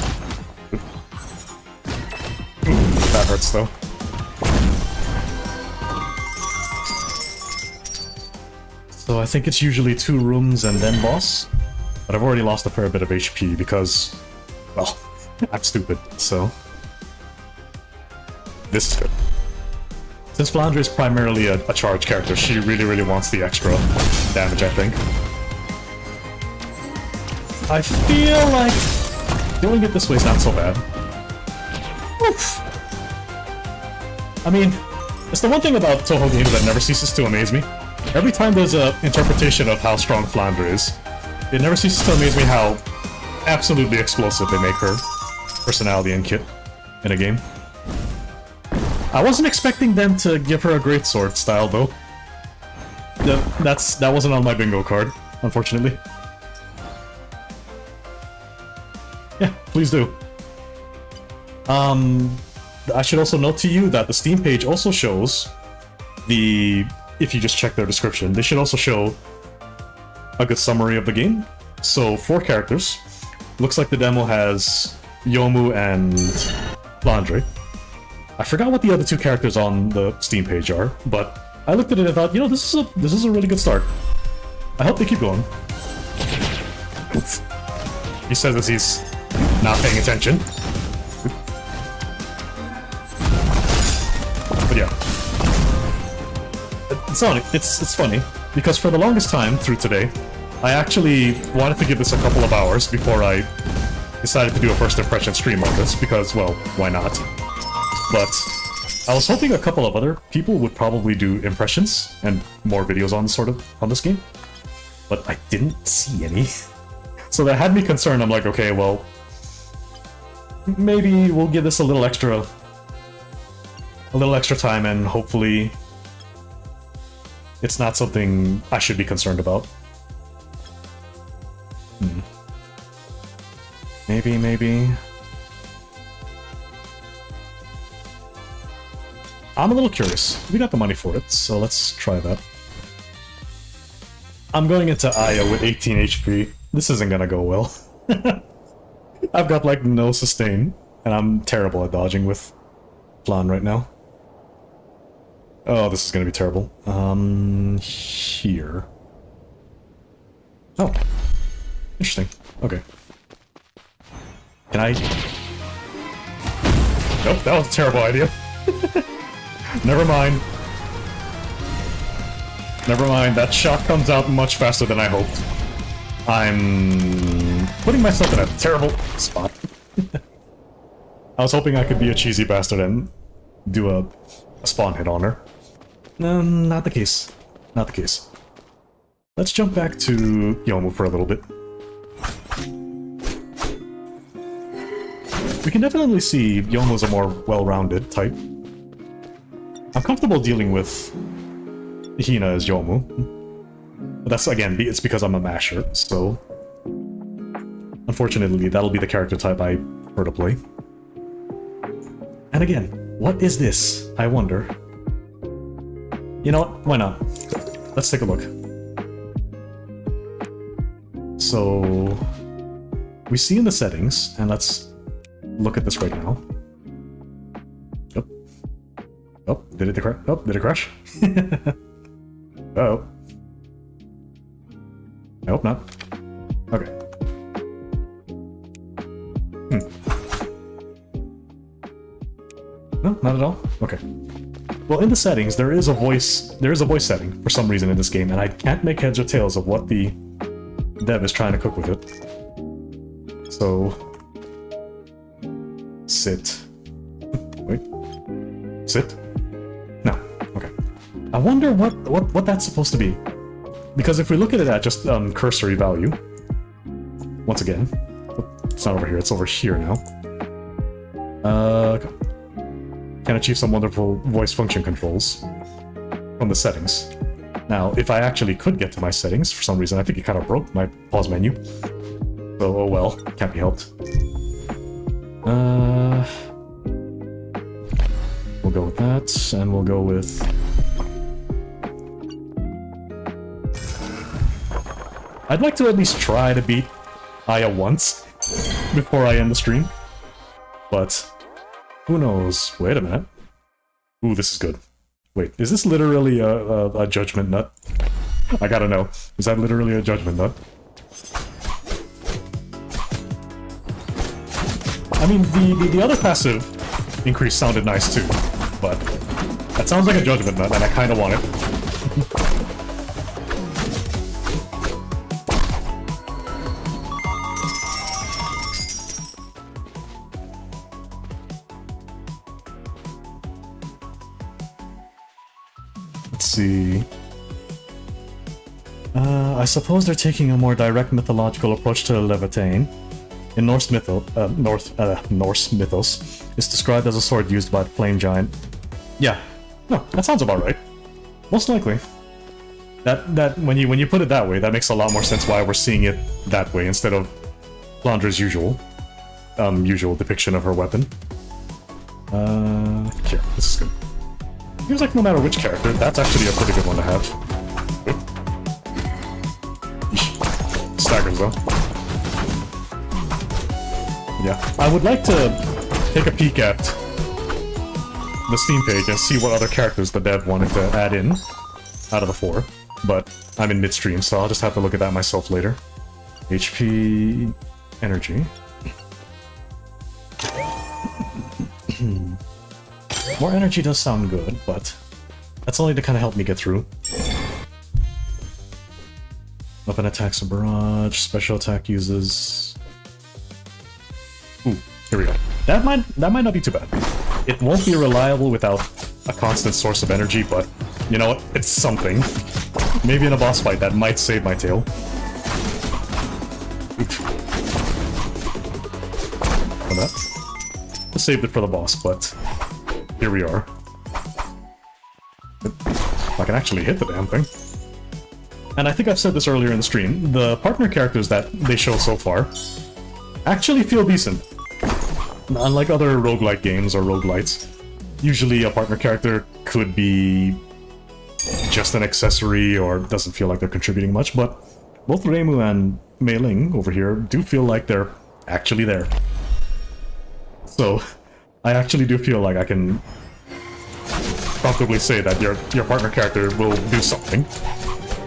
That hurts though. So I think it's usually 2 rooms and then boss. But I've already lost a fair bit of HP because, well, I'm stupid, so... This is good. Since Flandre is primarily a charge character, she really wants the extra damage, I think. I feel like doing it this way is not so bad. Oof. I mean, it's the one thing about Touhou games that never ceases to amaze me. Every time there's an interpretation of how strong Flandre is, it never ceases to amaze me how absolutely explosive they make her personality and kit in a game. I wasn't expecting them to give her a greatsword style, though. That wasn't on my bingo card, unfortunately. Yeah, please do. I should also note to you that the Steam page also shows the... If you just check their description, they should also show a good summary of the game. So, 4 characters. Looks like the demo has Yomu and Flandre. I forgot what the other 2 characters on the Steam page are, but I looked at it and thought, you know, this is a really good start. I hope they keep going. He says as he's not paying attention. But yeah. It's funny, because for the longest time through today, I actually wanted to give this a couple of hours before I decided to do a first impression stream on this, because, well, why not? But I was hoping a couple of other people would probably do impressions and more videos on this game, but I didn't see any. So that had me concerned. I'm like, okay, well, maybe we'll give this a little extra time, and hopefully it's not something I should be concerned about. Maybe. I'm a little curious. We got the money for it, so let's try that. I'm going into Aya with 18 HP. This isn't gonna go well. I've got like no sustain, and I'm terrible at dodging with Plan right now. Oh, this is gonna be terrible. Here. Oh. Interesting. Okay. Can I... Nope, that was a terrible idea. Never mind. Never mind, that shot comes out much faster than I hoped. I'm putting myself in a terrible spot. I was hoping I could be a cheesy bastard and do a spawn hit on her. No, not the case. Not the case. Let's jump back to Yomu for a little bit. We can definitely see Yomu's a more well-rounded type. I'm comfortable dealing with Hina as Yomu. But that's, again, it's because I'm a masher, so... Unfortunately, that'll be the character type I prefer to play. And again, What is this? I wonder. You know what? Why not? Let's take a look. So we see in the settings, and let's look at this right now. Oh, oh, did it crash? Oh, did it crash? Uh-oh. I hope not. Okay. No, not at all? Okay. Well, in the settings, there is a voice setting for some reason in this game, and I can't make heads or tails of what the dev is trying to cook with it. So... sit. Wait. Sit? No. Okay. I wonder what that's supposed to be. Because if we look at it at just cursory value... Once again... It's not over here, it's over here now. Can achieve some wonderful voice function controls from the settings. Now, if I actually could get to my settings, for some reason, I think it kind of broke my pause menu. So, oh well, can't be helped. We'll go with that, and we'll go with... I'd like to at least try to beat Aya once before I end the stream, but who knows? Wait a minute. Ooh, this is good. Wait, is this literally a judgment nut? I gotta know. Is that literally a judgment nut? I mean, the other passive increase sounded nice too, but that sounds like a judgment nut, and I kinda want it. Let's see. I suppose they're taking a more direct mythological approach to Levitain. In Norse mythos, it's described as a sword used by the flame giant. Yeah, no, that sounds about right. Most likely. That when you put it that way, that makes a lot more sense why we're seeing it that way instead of Flandra's usual depiction of her weapon. Here, this is good. Seems like no matter which character, that's actually a pretty good one to have. Eesh. Staggers though. Yeah, I would like to take a peek at the Steam page and see what other characters the dev wanted to add in out of the 4, but I'm in midstream, so I'll just have to look at that myself later. HP... energy... More energy does sound good, but that's only to kind of help me get through. Weapon attacks a barrage, special attack uses... Ooh, here we go. That might not be too bad. It won't be reliable without a constant source of energy, but you know what? It's something. Maybe in a boss fight that might save my tail. Oof. For that. I saved it for the boss, but here we are. I can actually hit the damn thing. And I think I've said this earlier in the stream, the partner characters that they show so far actually feel decent. Unlike other roguelike games or roguelites, usually a partner character could be just an accessory or doesn't feel like they're contributing much, but both Reimu and Mei Ling over here do feel like they're actually there. So, I actually do feel like I can comfortably say that your partner character will do something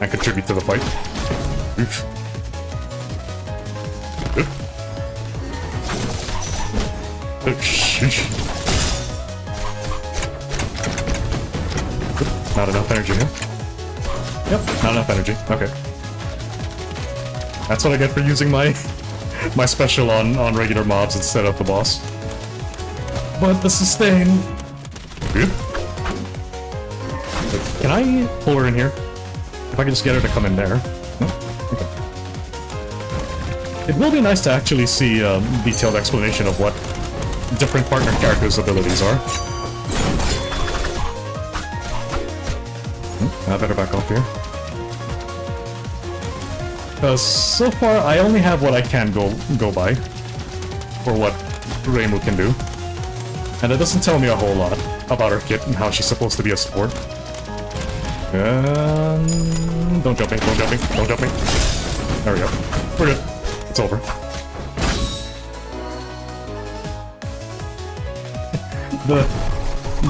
and contribute to the fight. Oof. Oh, sheesh. Not enough energy here. Yep, not enough energy. Okay. That's what I get for using my special on regular mobs instead of the boss. But the sustain... Good. Can I pull her in here? If I can just get her to come in there. No? Okay. It will be nice to actually see a detailed explanation of what different partner characters' abilities are. I better back off here. Because so far I only have what I can go by for what Reimu can do. And it doesn't tell me a whole lot about her kit and how she's supposed to be a support. Don't jump me, don't jump me, don't jump me. There we go. We're good. It's over.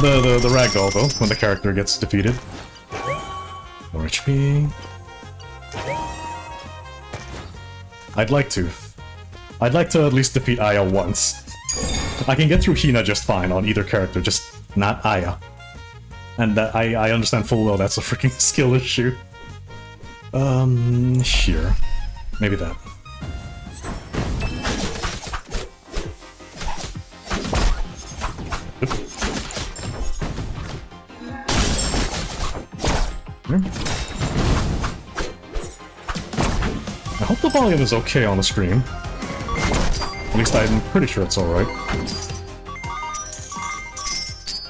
the ragdoll though, when the character gets defeated. More HP. I'd like to at least defeat Aya once. I can get through Hina just fine on either character, just not Aya. And that I understand full well that's a freaking skill issue. Here. Maybe that. Here. I hope the volume is okay on the stream. At least I'm pretty sure it's alright.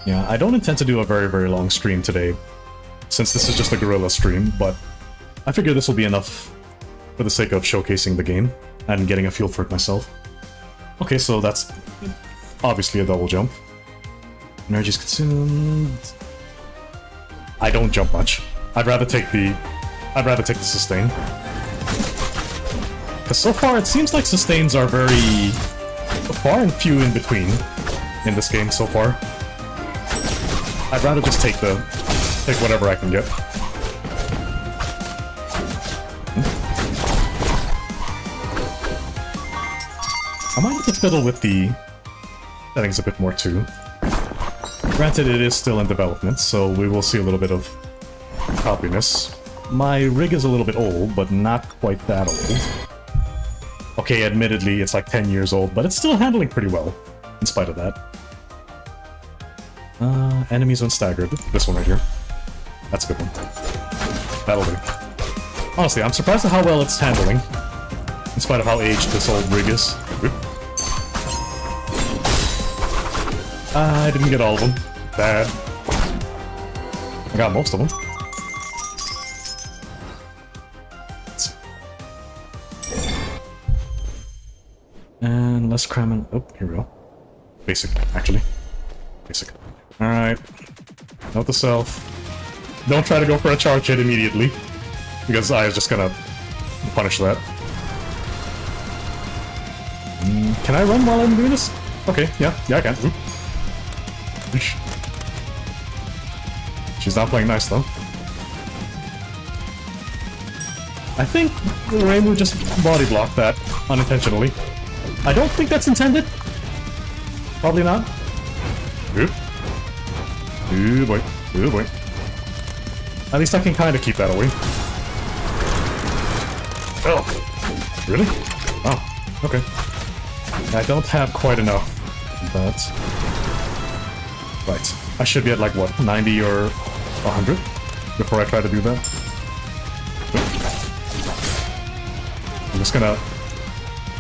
Yeah, I don't intend to do a very, very long stream today, since this is just a guerrilla stream, but I figure this will be enough for the sake of showcasing the game and getting a feel for it myself. Okay, so that's obviously a double jump. Energy's consumed. I don't jump much. I'd rather take the sustain. Because so far it seems like sustains are very far and few in between in this game so far. I'd rather just take whatever I can get. I might have to fiddle with the settings a bit more too. Granted, it is still in development, so we will see a little bit of choppiness. My rig is a little bit old, but not quite that old. Okay, admittedly, it's like 10 years old, but it's still handling pretty well, in spite of that. Enemies when staggered. This one right here. That's a good one. That'll do. Honestly, I'm surprised at how well it's handling, in spite of how aged this old rig is. Oop. I didn't get all of them. Bad. I got most of them. And less cramming. Oh, here we go. Basic, actually. Basic. Alright. Note to self. Don't try to go for a charge hit immediately, because I is just gonna punish that. Can I run while I'm doing this? Okay, yeah, I can. Oop. She's not playing nice though. I think Rainbow just body blocked that unintentionally. I don't think that's intended. Probably not. Oop. Ooh boy. Ooh boy. At least I can kind of keep that away. Oh. Really? Oh. Okay. I don't have quite enough. But... Right. I should be at like, what, 90 or 100? Before I try to do that.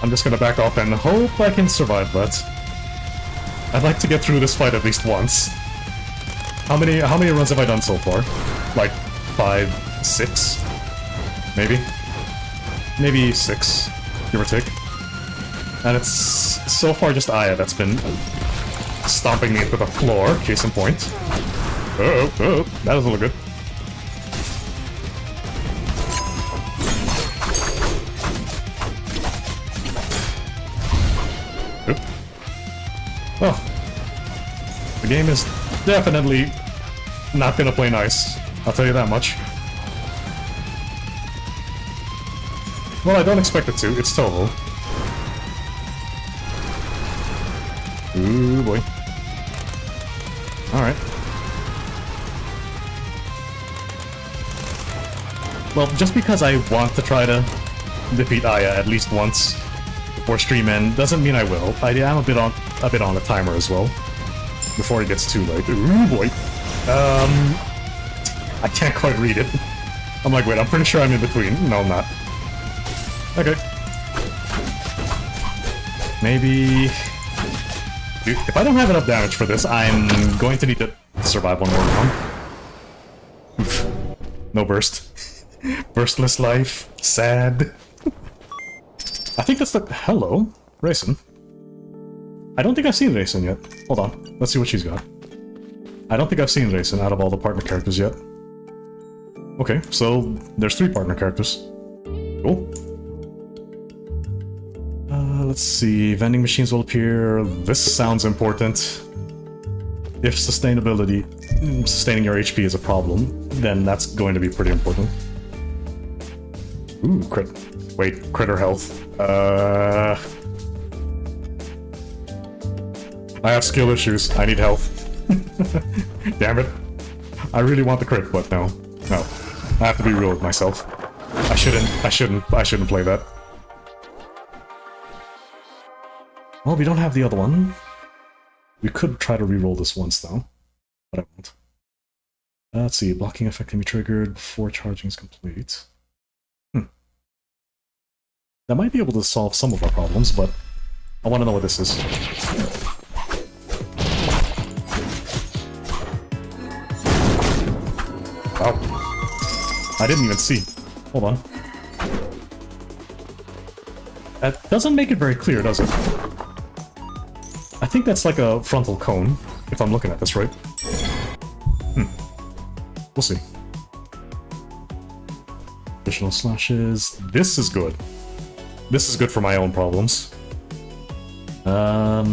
I'm just gonna back off and hope I can survive that. I'd like to get through this fight at least once. How many runs have I done so far? Like 5, 6? Maybe? Maybe 6, give or take. And it's so far just Aya that's been stomping me into the floor, case in point. Oh, that doesn't look good. Oop. Oh. The game is definitely not gonna play nice, I'll tell you that much. Well, I don't expect it to, it's Touhou. Ooh boy. Alright. Well, just because I want to try to defeat Aya at least once before stream end doesn't mean I will. I am a bit on a timer as well. Before it gets too late. Ooh boy. I can't quite read it. I'm like, wait, I'm pretty sure I'm in between. No, I'm not. Okay. Maybe... Dude, if I don't have enough damage for this, I'm going to need to survive one more round. Oof. No burst. Burstless life. Sad. I think that's the... Hello? Raisin. I don't think I've seen Raisin yet. Hold on. Let's see what she's got. I don't think I've seen Raisin out of all the partner characters yet. Okay, so there's 3 partner characters. Cool. Let's see. Vending machines will appear. This sounds important. If sustaining your HP is a problem, then that's going to be pretty important. Ooh, critter health. I have skill issues. I need health. Damn it. I really want the crit, but no. No. I have to be real with myself. I shouldn't play that. Well, we don't have the other one. We could try to reroll this once, though. But I won't. Let's see. Blocking effect can be triggered before charging is complete. That might be able to solve some of our problems, but I want to know what this is. Wow. I didn't even see. Hold on. That doesn't make it very clear, does it? I think that's like a frontal cone, if I'm looking at this right. We'll see. Additional slashes. This is good. This is good for my own problems. No,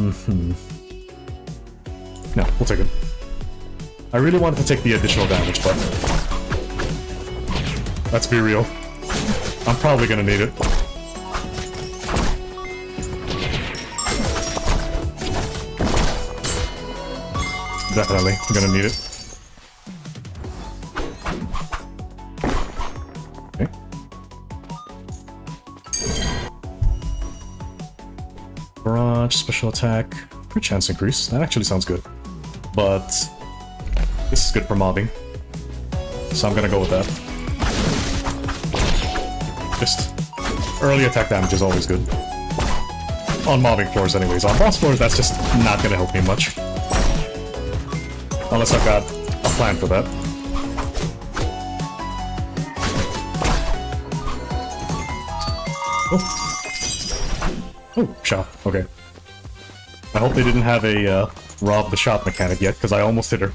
we'll take it. I really wanted to take the additional damage, but... let's be real. I'm probably gonna need it. Definitely, I'm gonna need it. Okay. Barrage, special attack, for chance increase. That actually sounds good. But this is good for mobbing. So I'm gonna go with that. Just early attack damage is always good. On mobbing floors anyways. On boss floors, that's just not gonna help me much. Unless I've got a plan for that. Oh, shop. Okay. I hope they didn't have a rob the shop mechanic yet, because I almost hit her.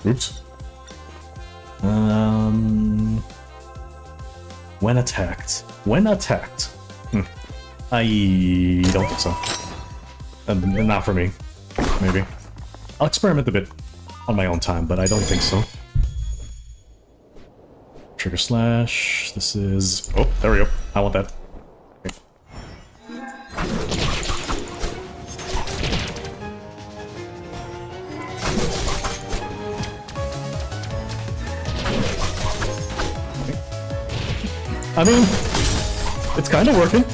Oops. When attacked. When attacked. I don't think so. Not for me. Maybe. I'll experiment a bit on my own time, but I don't think so. Trigger slash. This is... oh, there we go. I want that. Okay. I mean, it's kind of working.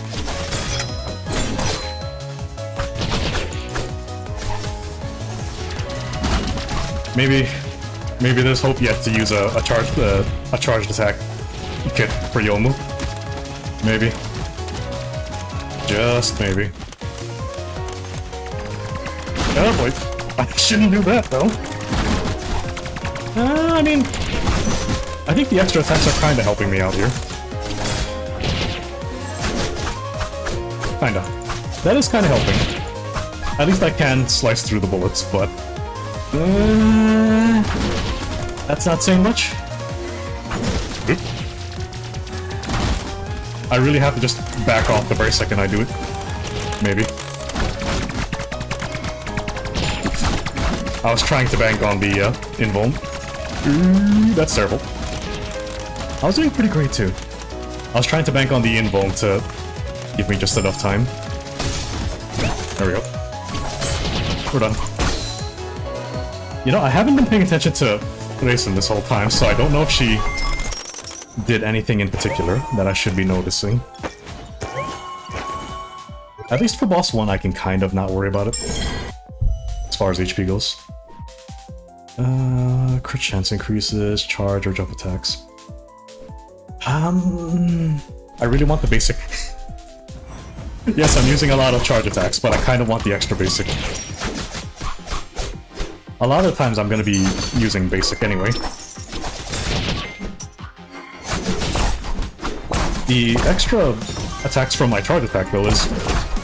Maybe there's hope yet to use a charged attack kit for Yomu. Maybe. Just maybe. Oh boy, I shouldn't do that though. I mean, I think the extra attacks are kind of helping me out here. Kinda. That is kind of helping. At least I can slice through the bullets, but... that's not saying much. Oop. I really have to just back off the very second I do it. Maybe. I was trying to bank on the invuln. That's terrible. I was doing pretty great too. I was trying to bank on the invuln to give me just enough time. There we go. We're done. You know, I haven't been paying attention to Raisin this whole time, so I don't know if she did anything in particular that I should be noticing. At least for boss 1, I can kind of not worry about it. As far as HP goes. Crit chance increases, charge or jump attacks. I really want the basic. Yes, I'm using a lot of charge attacks, but I kind of want the extra basic. A lot of times I'm going to be using basic anyway. The extra attacks from my charge attack, though, is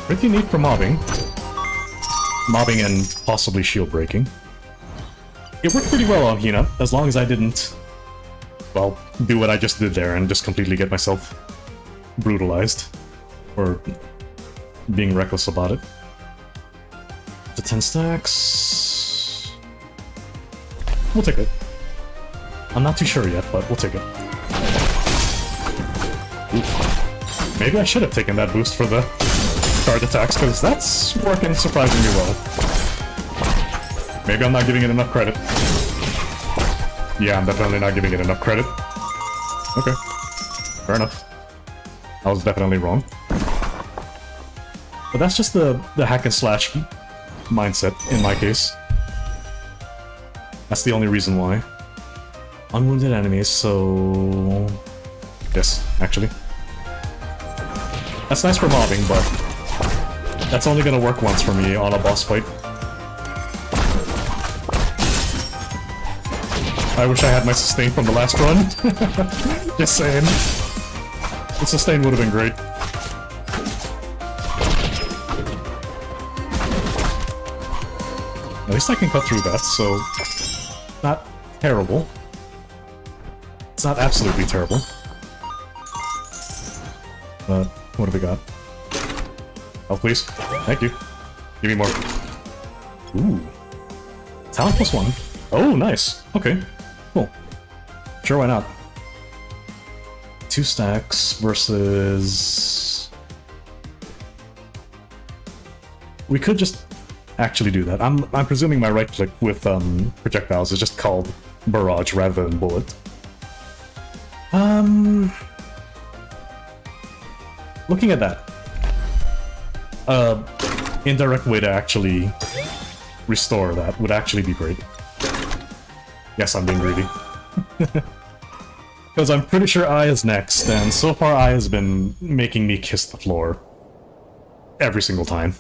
pretty neat for mobbing. mobbing and possibly shield breaking. It worked pretty well on Hina, as long as I didn't, well, do what I just did there and just completely get myself brutalized. Or being reckless about it. The 10 stacks... We'll take it. I'm not too sure yet, but we'll take it. Ooh. Maybe I should have taken that boost for the card attacks, because that's working surprisingly well. Maybe I'm not giving it enough credit. Yeah, I'm definitely not giving it enough credit. Okay. Fair enough. I was definitely wrong. But that's just the hack and slash mindset, in my case. That's the only reason why. Unwounded enemies, so... Yes, actually. That's nice for mobbing, but... That's only gonna work once for me on a boss fight. I wish I had my sustain from the last run. Just saying. The sustain would have been great. At least I can cut through that, so... Not terrible. It's not absolutely terrible. But, what have we got? Health, please. Thank you. Give me more. Ooh. Talent +1. Oh, nice. Okay. Cool. Sure, why not? 2 stacks versus... We could just actually do that. I'm presuming my right click with projectiles is just called barrage rather than bullet. Looking at that. Indirect way to actually restore that would actually be great. Yes, I'm being greedy. Because I'm pretty sure Ai is next, and so far Ai has been making me kiss the floor. Every single time.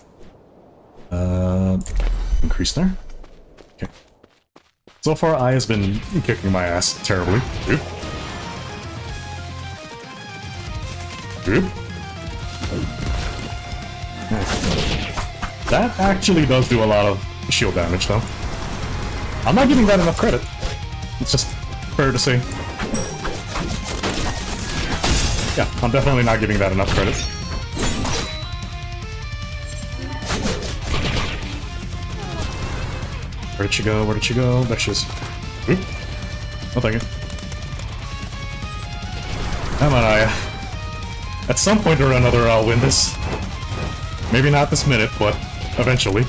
Increase there? Okay. So far Ai has been kicking my ass terribly. Oop. Oop. That actually does do a lot of shield damage, though. I'm not giving that enough credit. It's just fair to say. Yeah, I'm definitely not giving that enough credit. Where did she go? Where did she go? There she is. Oop. Oh, thank you. Come on, Aya. At some point or another, I'll win this. Maybe not this minute, but eventually.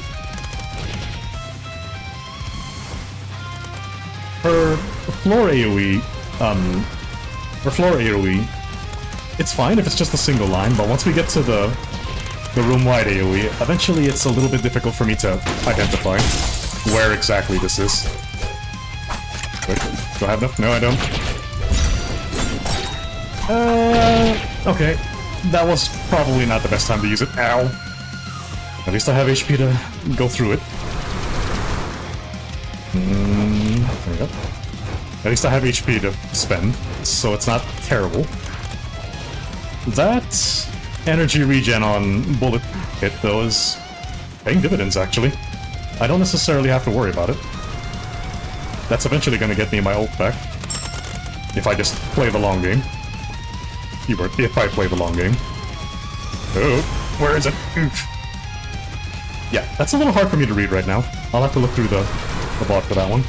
Her floor AoE, it's fine if it's just a single line, but once we get to the room-wide AoE, eventually it's a little bit difficult for me to identify where exactly this is. Wait, do I have enough? No, I don't. Okay. That was probably not the best time to use it. Ow. At least I have HP to go through it. There we go. At least I have HP to spend, so it's not terrible. That energy regen on bullet hit, though, is paying dividends, actually. I don't necessarily have to worry about it. That's eventually going to get me my ult back. If I just play the long game. Keyword, if I play the long game. Oh, where is it? Oof. Yeah, that's a little hard for me to read right now. I'll have to look through the bot for that one.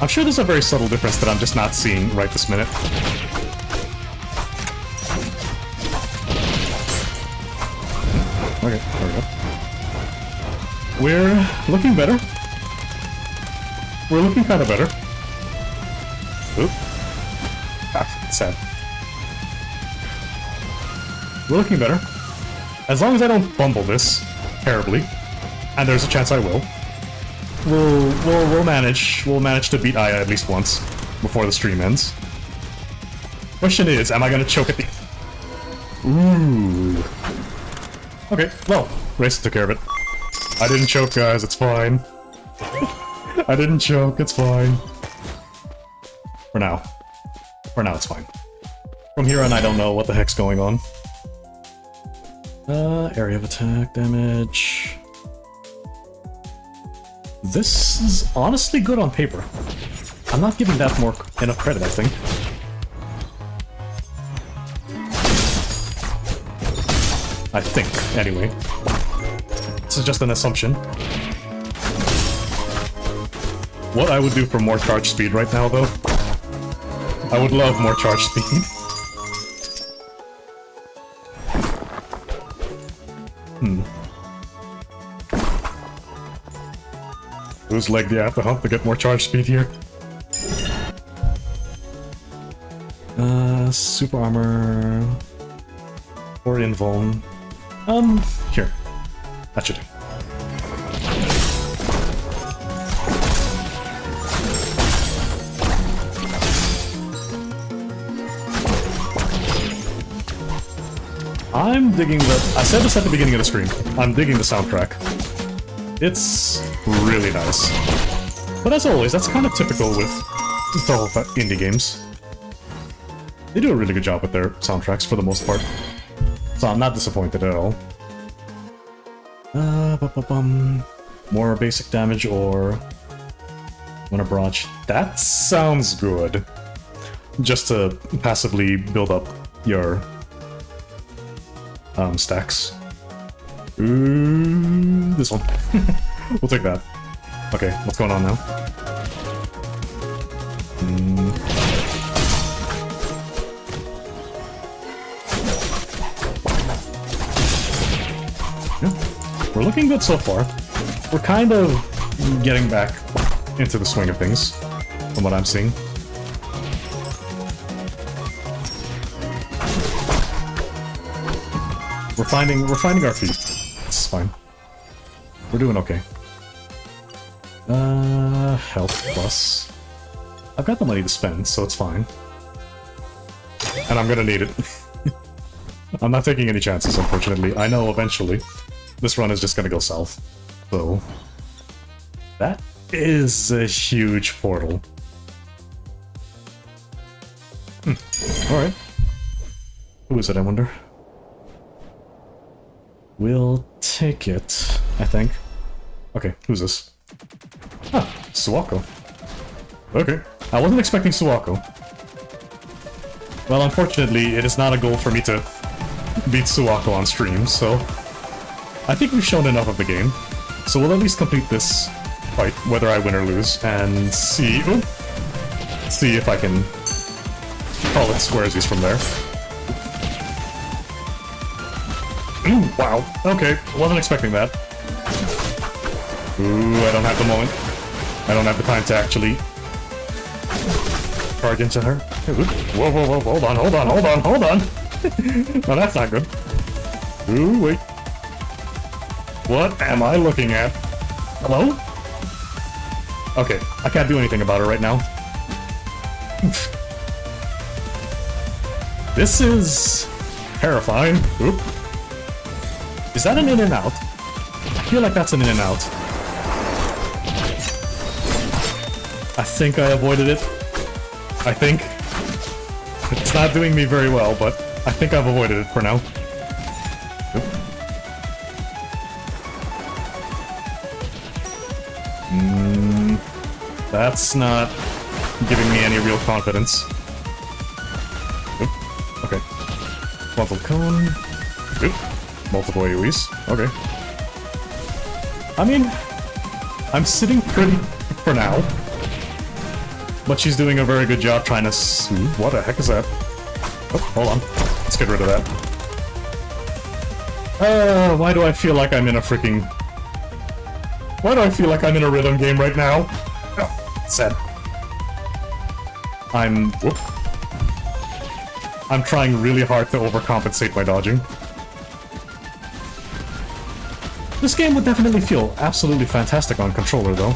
I'm sure there's a very subtle difference that I'm just not seeing right this minute. Okay, there we go. We're looking better. We're looking kind of better. Oop. Ah, sad. We're looking better. As long as I don't fumble this terribly, and there's a chance I will, we'll manage to beat Aya at least once before the stream ends. Question is, am I gonna choke at the... Ooh. Okay, well, Race took care of it. I didn't choke, guys, it's fine. I didn't choke, it's fine. For now. For now, it's fine. From here on, I don't know what the heck's going on. Area of attack, damage... This is honestly good on paper. I'm not giving that more enough credit, I think. I think, anyway. This is just an assumption. What I would do for more charge speed right now, though? I would love more charge speed. Whose leg do you have to hump to get more charge speed here? Super armor... Or invuln... Here. That should do. I'm digging the... I said this at the beginning of the stream. I'm digging the soundtrack. It's really nice. But as always, that's kind of typical with Touhou indie games. They do a really good job with their soundtracks for the most part. So I'm not disappointed at all. More basic damage or... Wanna branch? That sounds good. Just to passively build up your... stacks. Ooh, this one. We'll take that. Okay, what's going on now? Yeah, we're looking good so far. We're kind of getting back into the swing of things, from what I'm seeing. We're finding our feet. It's fine. We're doing okay. Health plus. I've got the money to spend, so it's fine. And I'm gonna need it. I'm not taking any chances, unfortunately. I know eventually this run is just gonna go south. So... That is a huge portal. Alright. Who is it, I wonder? We'll take it, I think. Okay, who's this? Ah, Suwako. Okay, I wasn't expecting Suwako. Well, unfortunately, it is not a goal for me to beat Suwako on stream, so... I think we've shown enough of the game. So we'll at least complete this fight, whether I win or lose, and see... see if I can call it squaresies from there. Ooh, wow. Okay, wasn't expecting that. Ooh, I don't have the moment. I don't have the time to actually charge into her. Ooh, whoa, whoa, whoa, hold on, hold on, hold on, hold on! No, that's not good. Ooh, wait. What am I looking at? Hello? Okay, I can't do anything about it right now. This is... terrifying. Oop. Is that an in and out? I feel like that's an in and out. I think I avoided it. I think. It's not doing me very well, but I think I've avoided it for now. That's not giving me any real confidence. Oop. Okay. Multiple cone. Oop. Multiple AoEs. Okay. I mean, I'm sitting pretty for now. But she's doing a very good job trying to... What the heck is that? Oh, hold on. Let's get rid of that. Why do I feel like I'm in a freaking... Why do I feel like I'm in a rhythm game right now? Oh, sad. Whoop. I'm trying really hard to overcompensate by dodging. This game would definitely feel absolutely fantastic on controller, though.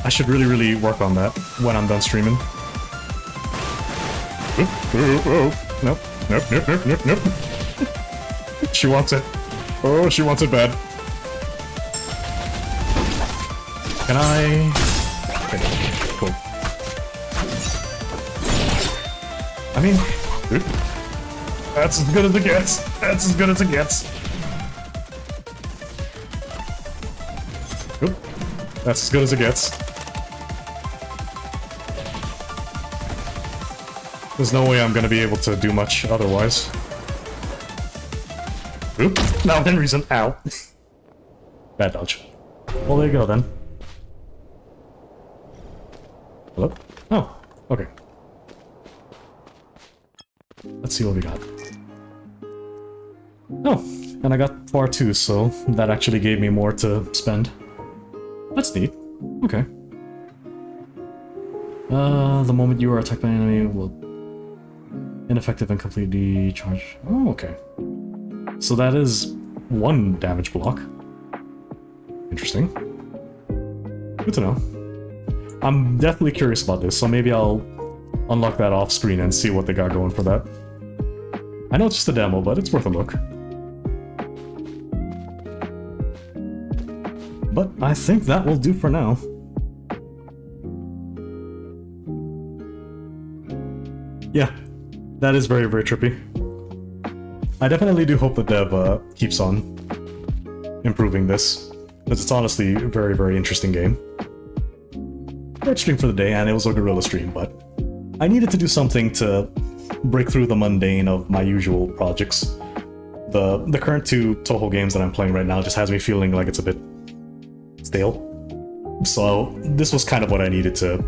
I should really, really work on that when I'm done streaming. Nope. Nope, nope, nope, nope, nope. She wants it. Oh, she wants it bad. Can I... Okay, cool. I mean, Oop. That's as good as it gets. That's as good as it gets. Oop. That's as good as it gets. There's no way I'm gonna be able to do much otherwise. Oop. Now Henry's an ow. Bad dodge. Well, there you go then. Hello? Oh, okay. Let's see what we got. Oh, and I got far too, so that actually gave me more to spend. That's neat. Okay. The moment you are attacked by an enemy will ineffective and completely charge. Oh, okay. So that is one damage block. Interesting. Good to know. I'm definitely curious about this, so maybe I'll unlock that off screen and see what they got going for that. I know it's just a demo, but it's worth a look. But I think that will do for now. Yeah, that is very, very trippy. I definitely do hope the dev keeps on improving this, because it's honestly a very, very interesting game. Short stream for the day, and it was a guerrilla stream, but I needed to do something to break through the mundane of my usual projects. The current two Touhou games that I'm playing right now just has me feeling like it's a bit stale. So this was kind of what I needed to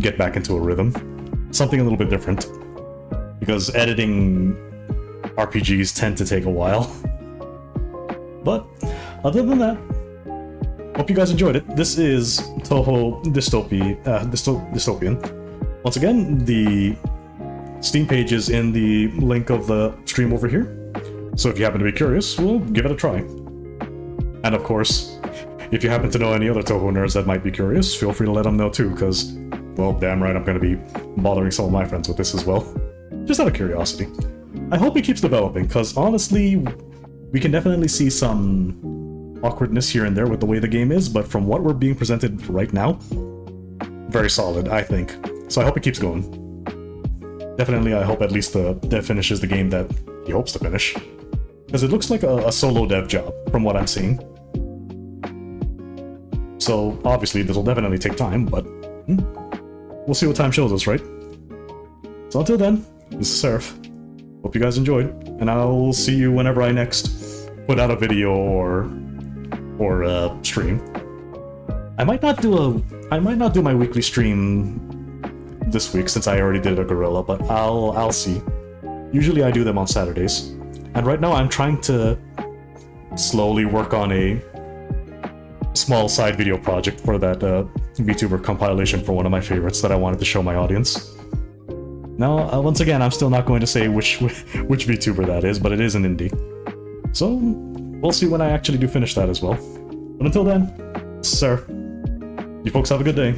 get back into a rhythm. Something a little bit different. Because editing RPGs tend to take a while. But other than that, hope you guys enjoyed it. This is Touhou Dystopian. Once again, the Steam page is in the link of the stream over here. So if you happen to be curious, we'll give it a try. And of course, if you happen to know any other Touhou nerds that might be curious, feel free to let them know too, because, well, damn right I'm going to be bothering some of my friends with this as well. Just out of curiosity. I hope it keeps developing, because honestly, we can definitely see some awkwardness here and there with the way the game is, but from what we're being presented right now, very solid, I think. So I hope it keeps going. Definitely, I hope at least the dev finishes the game that he hopes to finish. Because it looks like a solo dev job, from what I'm seeing. So, obviously, this will definitely take time, but we'll see what time shows us, right? So until then, this is Seraph. Hope you guys enjoyed, and I'll see you whenever I next put out a video or stream. I might not do my weekly stream this week since I already did a gorilla, but I'll see. Usually I do them on Saturdays, and right now I'm trying to slowly work on a small side video project for that VTuber compilation for one of my favorites that I wanted to show my audience. Now, once again, I'm still not going to say which VTuber that is, but it is an indie. So, we'll see when I actually do finish that as well. But until then, sir, you folks have a good day.